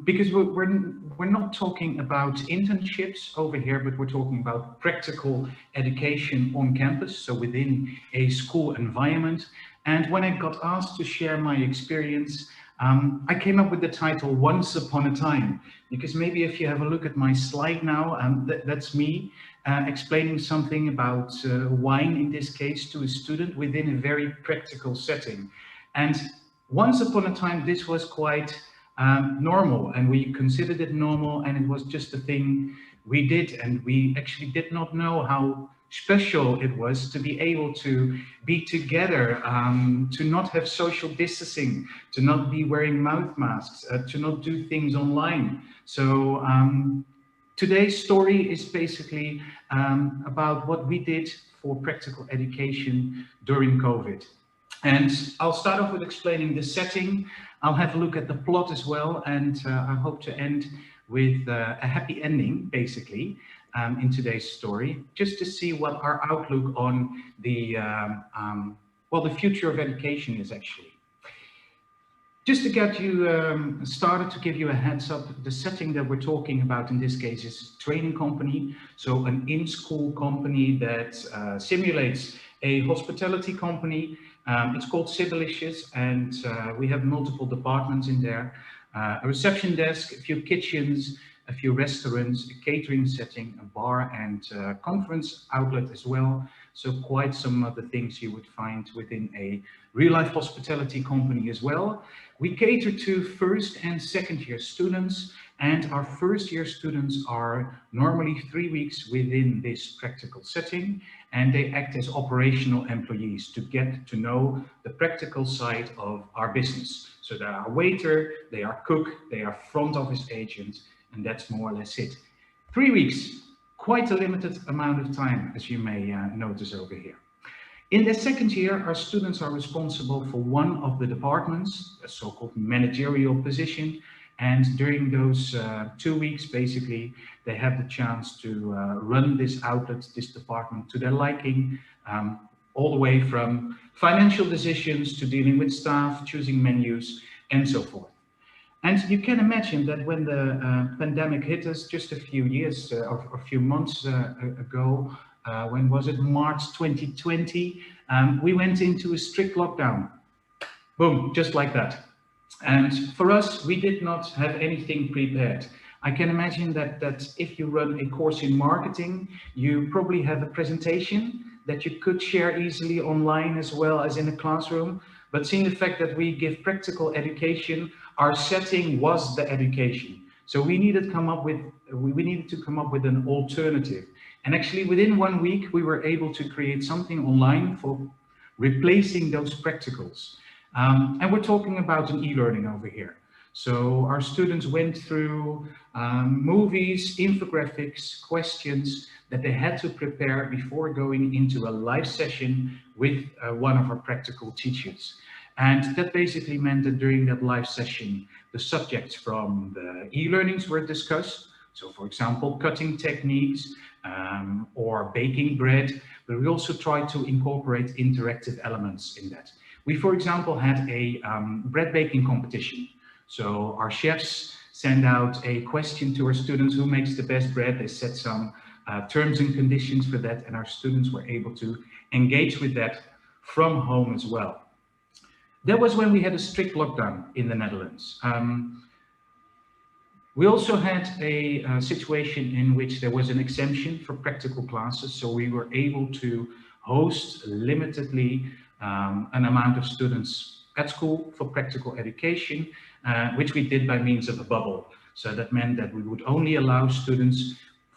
Because we're not talking about internships over here, but we're talking about practical education on campus, so within a school environment. And when I got asked to share my experience, I came up with the title Once Upon a Time, because maybe if you have a look at my slide now, that's me explaining something about wine, in this case, to a student within a very practical setting. And once upon a time, this was quite normal, and we considered it normal, and it was just a thing we did, and we actually did not know how special it was to be able to be together, to not have social distancing, to not be wearing mouth masks, to not do things online. So today's story is basically about what we did for practical education during COVID. And I'll start off with explaining the setting. I'll have a look at the plot as well, and I hope to end with a happy ending, basically, in today's story, just to see what our outlook on the the future of education is actually. Just to get you started, to give you a heads up, the setting that we're talking about in this case is a training company, so an in-school company that simulates a hospitality company. It's called Sibilicious, and we have multiple departments in there. A reception desk, a few kitchens, a few restaurants, a catering setting, a bar, and conference outlet as well. So quite some of the things you would find within a real-life hospitality company as well. We cater to first and second year students, and our first year students are normally 3 weeks within this practical setting, and they act as operational employees to get to know the practical side of our business. So they are waiter, they are cook, they are front office agent, and that's more or less it. 3 weeks, quite a limited amount of time, as you may notice over here. In the second year, our students are responsible for one of the departments, a so-called managerial position. And during those 2 weeks, basically, they have the chance to run this outlet, this department to their liking, all the way from financial decisions to dealing with staff, choosing menus, and so forth. And you can imagine that when the pandemic hit us just a few years or a few months ago, when was it, March 2020, we went into a strict lockdown. Boom, just like that. And for us, we did not have anything prepared. I can imagine that if you run a course in marketing, you probably have a presentation that you could share easily online as well as in a classroom. But seeing the fact that we give practical education, our setting was the education. So we needed to come up with an alternative. And actually within 1 week, we were able to create something online for replacing those practicals. And we're talking about an e-learning over here. So our students went through movies, infographics, questions that they had to prepare before going into a live session with one of our practical teachers. And that basically meant that during that live session, the subjects from the e-learnings were discussed. So for example, cutting techniques or baking bread, but we also tried to incorporate interactive elements in that. We, for example, had a bread baking competition. So our chefs send out a question to our students, who makes the best bread? They set some terms and conditions for that, and our students were able to engage with that from home as well. That was when we had a strict lockdown in the Netherlands. We also had a situation in which there was an exemption for practical classes, so we were able to host limitedly an amount of students at school for practical education, which we did by means of a bubble. So that meant that we would only allow students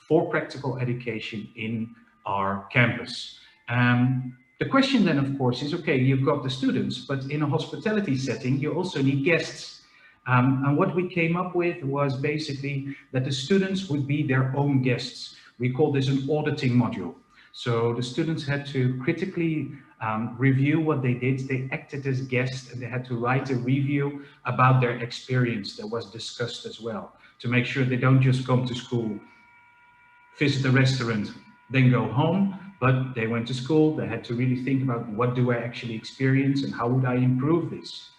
for practical education in our campus. The question then, of course, is, okay, you've got the students, but in a hospitality setting, you also need guests. And what we came up with was basically that the students would be their own guests. We call this an auditing module. So the students had to critically review what they did. They acted as guests, and they had to write a review about their experience that was discussed as well, to make sure they don't just come to school, visit a restaurant, then go home, but they went to school. They had to really think about, what do I actually experience and how would I improve this?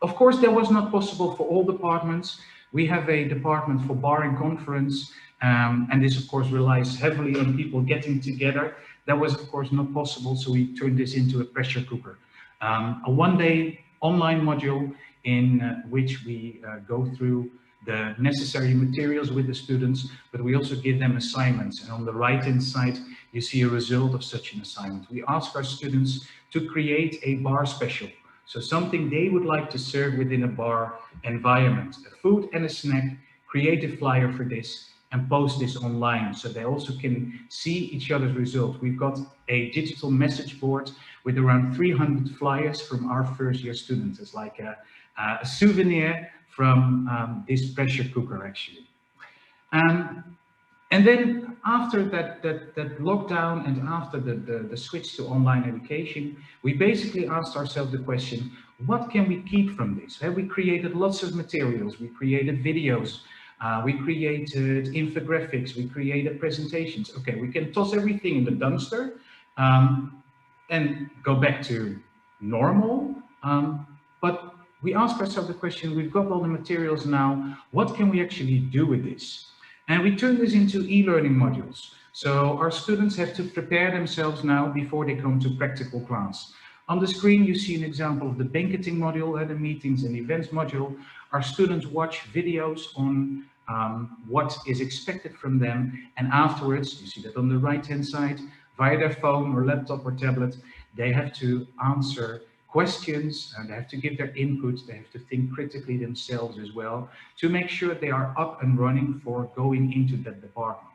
Of course, that was not possible for all departments. We have a department for bar and conference, and this of course relies heavily on people getting together. That was of course not possible, so we turned this into a pressure cooker. A one-day online module in which we go through the necessary materials with the students, but we also give them assignments. And on the right-hand side, you see a result of such an assignment. We ask our students to create a bar special. So something they would like to serve within a bar environment, a food and a snack, create a flyer for this and post this online so they also can see each other's results. We've got a digital message board with around 300 flyers from our first year students. It's like a souvenir from this pressure cooker actually. And then after that lockdown and after the switch to online education, we basically asked ourselves the question, what can we keep from this? We created lots of materials, we created videos, we created infographics, we created presentations. Okay, we can toss everything in the dumpster and go back to normal, but we ask ourselves the question, we've got all the materials now, what can we actually do with this? And we turn this into e-learning modules. So our students have to prepare themselves now before they come to practical class. On the screen, you see an example of the banqueting module, the meetings and events module. Our students watch videos on what is expected from them. And afterwards, you see that on the right-hand side, via their phone or laptop or tablet, they have to answer questions and they have to give their input. They have to think critically themselves as well to make sure they are up and running for going into that department.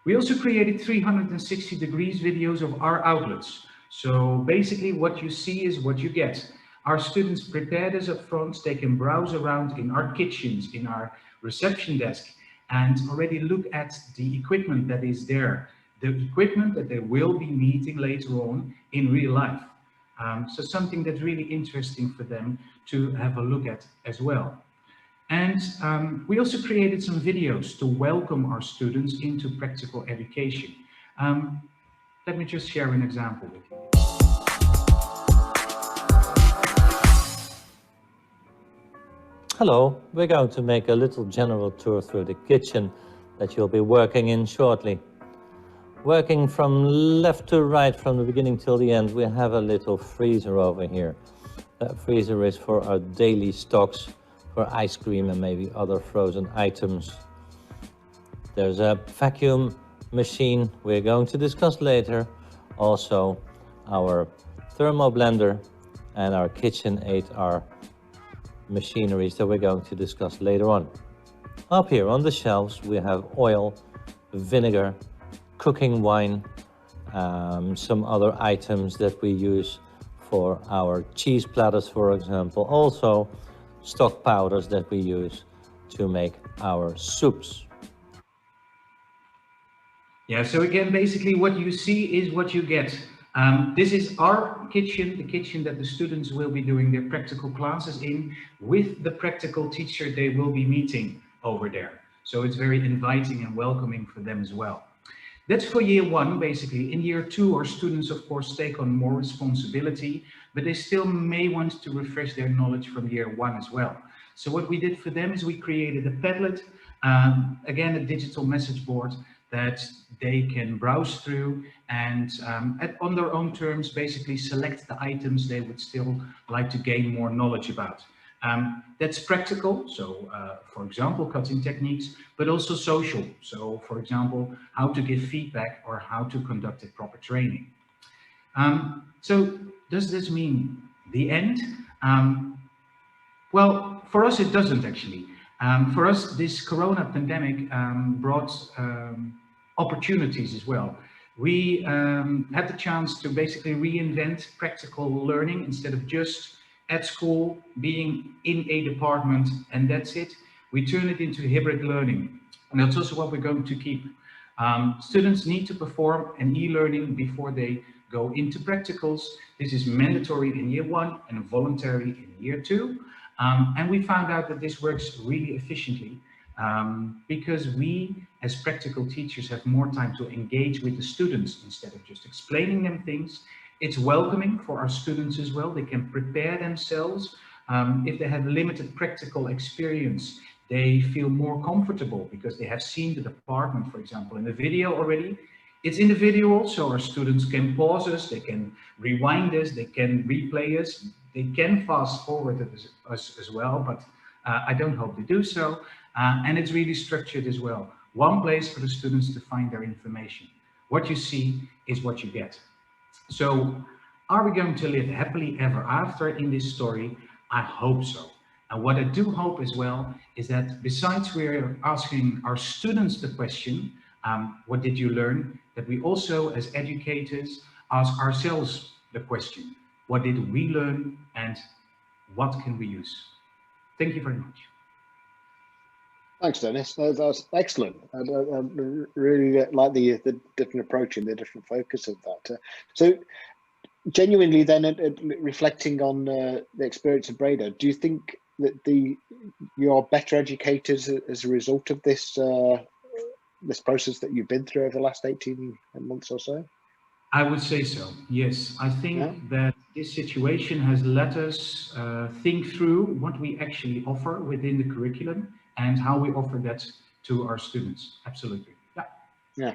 We also created 360 degrees videos of our outlets. So basically what you see is what you get. Our students prepare this up front. They can browse around in our kitchens, in our reception desk, and already look at the equipment that is there, the equipment that they will be meeting later on in real life. So something that's really interesting for them to have a look at as well. And we also created some videos to welcome our students into practical education. Let me just share an example with you. Hello, we're going to make a little general tour through the kitchen that you'll be working in shortly. Working from left to right from the beginning till the end, we have a little freezer over here. That freezer is for our daily stocks, for ice cream and maybe other frozen items. There's a vacuum machine we're going to discuss later. Also our thermo blender and our KitchenAid, our machineries that we're going to discuss later on. Up here on the shelves, we have oil, vinegar, cooking wine, some other items that we use for our cheese platters, for example. Also, stock powders that we use to make our soups. Yeah, so again, basically what you see is what you get. This is our kitchen, the kitchen that the students will be doing their practical classes in with the practical teacher they will be meeting over there. So it's very inviting and welcoming for them as well. That's for year one, basically. In year two, our students, of course, take on more responsibility, but they still may want to refresh their knowledge from year one as well. So what we did for them is we created a Padlet, again, a digital message board that they can browse through and on their own terms, basically select the items they would still like to gain more knowledge about. That's practical, so for example, cutting techniques, but also social. So for example, how to give feedback or how to conduct a proper training. So does this mean the end? Well, for us, it doesn't actually. For us, this Corona pandemic brought opportunities as well. We had the chance to basically reinvent practical learning instead of just at school being in a department and that's it. We turn it into hybrid learning. And that's also what we're going to keep. Students need to perform an e-learning before they go into practicals. This is mandatory in year one and voluntary in year two. And we found out that this works really efficiently because we as practical teachers have more time to engage with the students instead of just explaining them things. It's welcoming for our students as well. They can prepare themselves. If they have limited practical experience, they feel more comfortable because they have seen the department, for example, in the video already. It's in the video also, our students can pause us, they can rewind us, they can replay us, they can fast forward us as well, but I don't hope they do so. And it's really structured as well. One place for the students to find their information. What you see is what you get. So are we going to live happily ever after in this story? I hope so. And what I do hope as well is that besides we're asking our students the question, what did you learn? That we also as educators ask ourselves the question, what did we learn and what can we use? Thank you very much. Thanks, Dennis. That's excellent. I really like the different approach and the different focus of that. So genuinely then, reflecting on the experience of Breda, do you think that you are better educators as a result of this this process that you've been through over the last 18 months or so? I would say so, yes. I think that this situation has let us think through what we actually offer within the curriculum and how we offer that to our students. Absolutely. Yeah.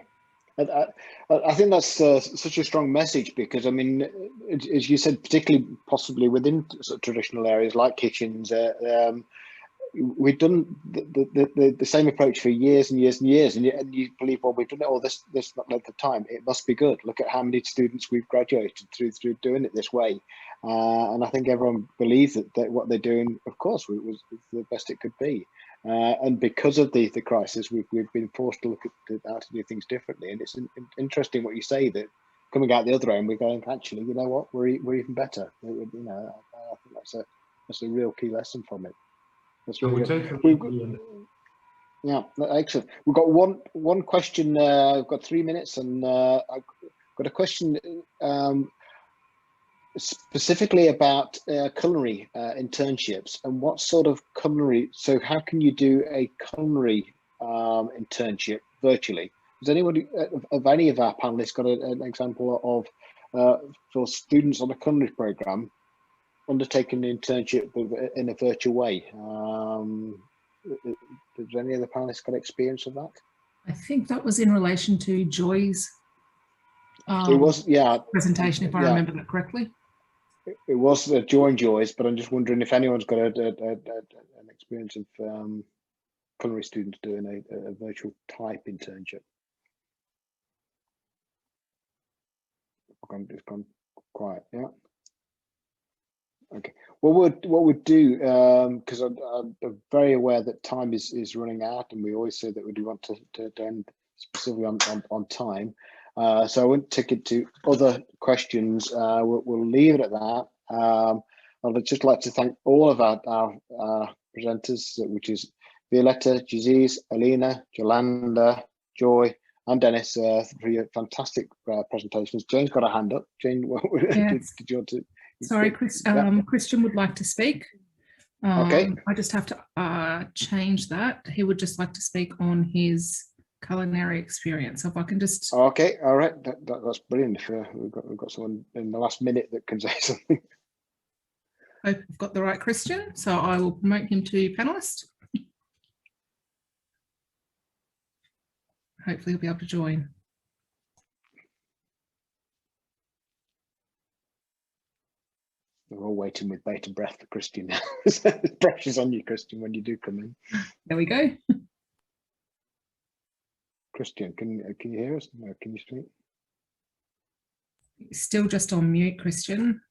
I think that's such a strong message because, I mean, as you said, particularly possibly within sort of traditional areas like kitchens, we've done the same approach for years and years and years, and you believe, well, we've done it all this length of time, it must be good. Look at how many students we've graduated through doing it this way, and I think everyone believes that what they're doing, of course, was the best it could be. And because of the crisis, we've been forced to look at how to do things differently. And it's interesting what you say, that coming out the other end, we're going, actually, you know what, we're even better. You know, I think that's a real key lesson from it. That's really good. Yeah, excellent. We've got one question. We've got 3 minutes, and I've got a question specifically about culinary internships and what sort of culinary. So, how can you do a culinary internship virtually? Has anybody of any of our panelists got an example of for students on a culinary program undertaking an internship in a virtual way? Does any of the panelists got experience of that? I think that was in relation to Joy's it was, yeah, presentation, if I remember that correctly. It was Joy's, but I'm just wondering if anyone's got an experience of culinary students doing a virtual type internship. It's gone quiet, yeah. Okay. What we'd do, because I'm very aware that time is running out, and we always say that we do want to end specifically on time. So I won't take it to other questions. We'll leave it at that. I'd just like to thank all of our presenters, which is Violetta, Jaziz, Alina, Jolanda, Joy, and Dennis, for your fantastic presentations. Jane's got a hand up. Jane, yes. did you want to? Sorry, Chris, Christian would like to speak. Okay. I just have to change that. He would just like to speak on his culinary experience. So if I can just. Okay, all right, that's brilliant. If we've got someone in the last minute that can say something. Hope I've got the right Christian, so I will promote him to panelist. Hopefully he'll be able to join. We're all waiting with bated breath for Christian now. The pressure's on you, Christian, when you do come in. There we go. Christian, can you hear us? No, can you speak? Still just on mute, Christian.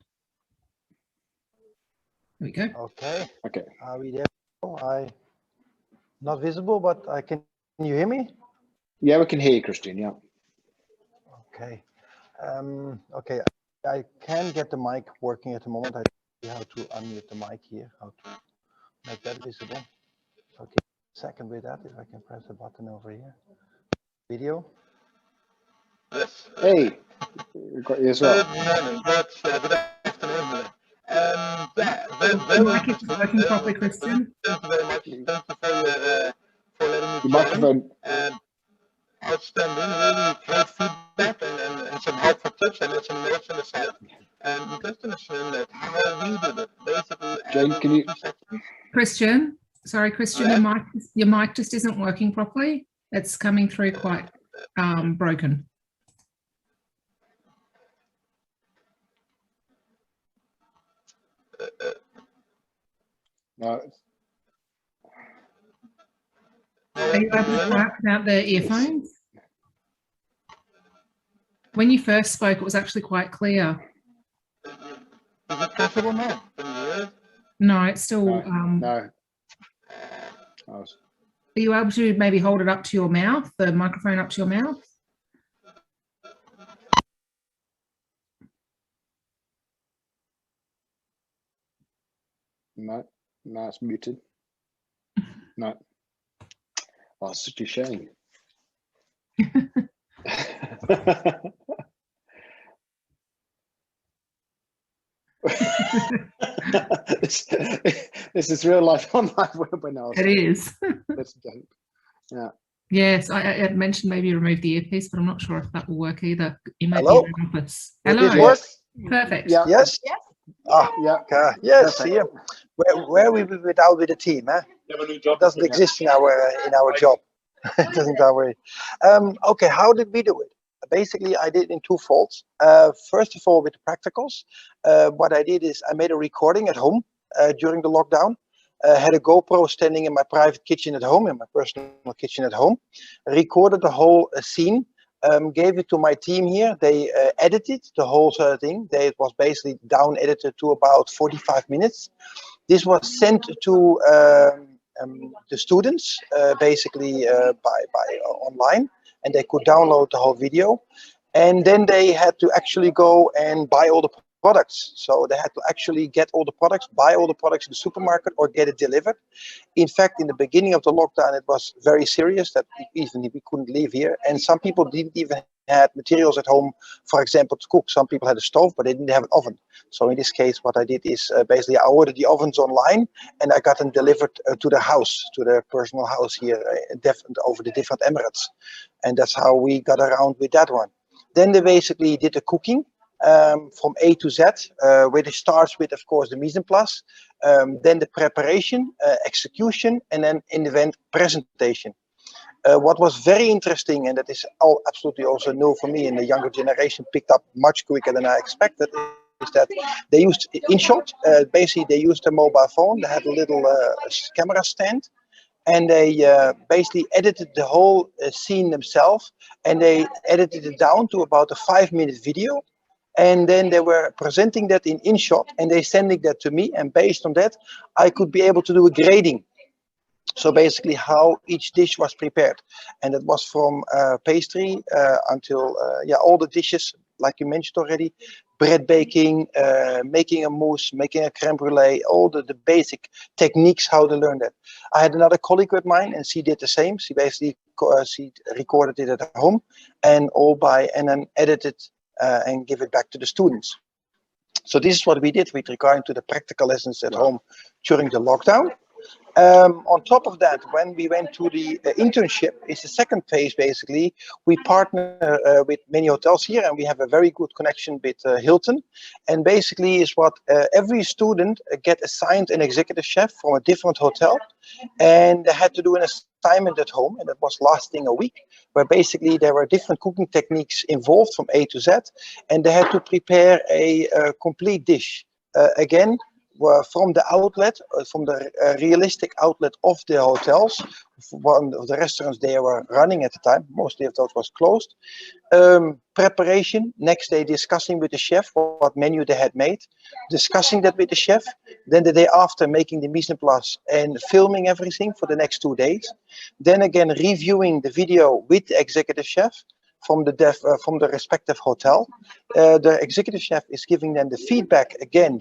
There we go. Okay. Okay. Are we there? I not visible, but I can you hear me? Yeah, we can hear you, Christian. Yeah. Okay. Okay. I can get the mic working at the moment. I see how to unmute the mic here, how to make that visible. Okay, second with that, if I can press the button over here. Video. Hey, we've got you as well. The mic is working properly, Christian. The microphone. Outstanding, really great feedback and some helpful tips, and it's an amazing aside. And the question is how we did it. Basically, Jane, can you? Christian, sorry, Christian, your mic just isn't working properly. It's coming through quite broken. No. Are you able to try without the earphones? When you first spoke, it was actually quite clear. Is it possible now? No, it's still. No. Are you able to maybe hold it up to your mouth, the microphone up to your mouth? No, it's muted. No. Oh, it's such a shame. This is real life online webinar. It is. That's dope. Yeah. Yes, I had mentioned maybe remove the earpiece, but I'm not sure if that will work either. You may Hello? be in office. Will Hello. this work? Perfect. Yeah. Yes. Yes. Ah, Yeah. okay. Yes. Perfect. Here. Where we without with a team, eh? It doesn't exist in our job. It doesn't our way. Okay, how did we do it? Basically, I did in two folds. First of all, with the practicals, what I did is I made a recording at home during the lockdown. Had a GoPro standing in my private kitchen at home, in my personal kitchen at home. Recorded the whole scene, gave it to my team here. They edited the whole thing. It was basically down edited to about 45 minutes. This was sent to the students basically by online, and they could download the whole video. And then they had to actually go and buy all the products. So they had to actually get all the products, buy all the products in the supermarket or get it delivered. In fact, in the beginning of the lockdown, it was very serious that even we couldn't leave here. And some people didn't even have materials at home, for example, to cook. Some people had a stove, but they didn't have an oven. So in this case, what I did is basically I ordered the ovens online and I got them delivered to their house, to their personal house here over the different Emirates. And that's how we got around with that one. Then they basically did the cooking. From A to Z, where it starts with, of course, the mise en place, then the preparation, execution, and then in the end, presentation. What was very interesting, and that is absolutely also new for me, and the younger generation picked up much quicker than I expected, is that they used InShot. Basically, they used a mobile phone. They had a little camera stand. And they basically edited the whole scene themselves, and they edited it down to about a 5-minute video. And then they were presenting that in InShot, and they sending that to me, and based on that I could be able to do a grading. So basically how each dish was prepared, and it was from pastry until yeah, all the dishes like you mentioned already, bread baking, making a mousse, making a creme brulee, all the basic techniques how to learn that. I had another colleague with mine, and she did the same. She basically she recorded it at home, and then edited and give it back to the students. So this is what we did with regard to the practical lessons at home during the lockdown. On top of that, when we went to the internship, it's the second phase basically. We partner with many hotels here, and we have a very good connection with Hilton. And basically is what every student get assigned an executive chef from a different hotel, and they had to do an assignment at home, and it was lasting a week, where basically there were different cooking techniques involved from A to Z, and they had to prepare a complete dish. Again, were from the outlet, from the realistic outlet of the hotels, one of the restaurants they were running at the time. Mostly of those was closed. Preparation, next day discussing with the chef what menu they had made, discussing that with the chef, then the day after making the mise en place and filming everything for the next 2 days. Then again reviewing the video with the executive chef from the respective hotel. The executive chef is giving them the feedback again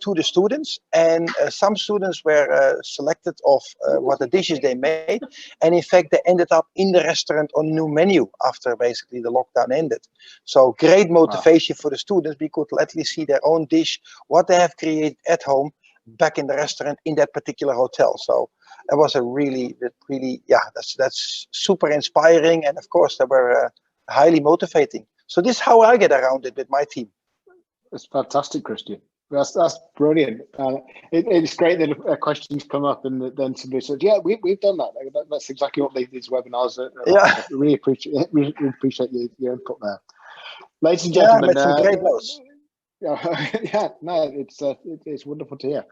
to the students, and some students were selected of what the dishes they made, and in fact they ended up in the restaurant on a new menu after basically the lockdown ended. So great motivation for the students, because at least see their own dish, what they have created at home, back in the restaurant in that particular hotel. So it was a really, yeah, that's super inspiring, and of course they were highly motivating. So this is how I get around it with my team. That's fantastic, Christian. That's brilliant. It's great that questions come up and then somebody says, "Yeah, we've done that." That's exactly what these webinars are. Yeah, I really appreciate your input there, ladies and gentlemen. Yeah, some great notes. Yeah, no, it's wonderful to hear.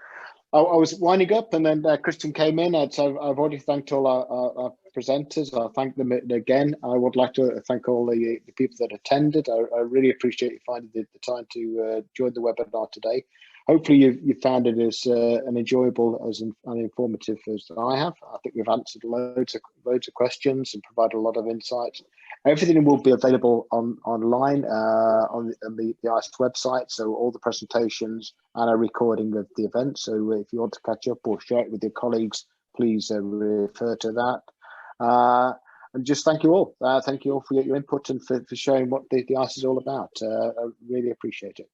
I was winding up, and then Christian came in, so I've already thanked all our presenters. I thank them again. I would like to thank all the people that attended. I really appreciate you finding the time to join the webinar today. Hopefully you found it as an enjoyable and informative as I have. I think we've answered loads of questions and provided a lot of insights. Everything will be available online on the ICE website, so all the presentations and a recording of the event. So if you want to catch up or share it with your colleagues, please refer to that. And just thank you all. Thank you all for your input and for showing what the ICE is all about. I really appreciate it.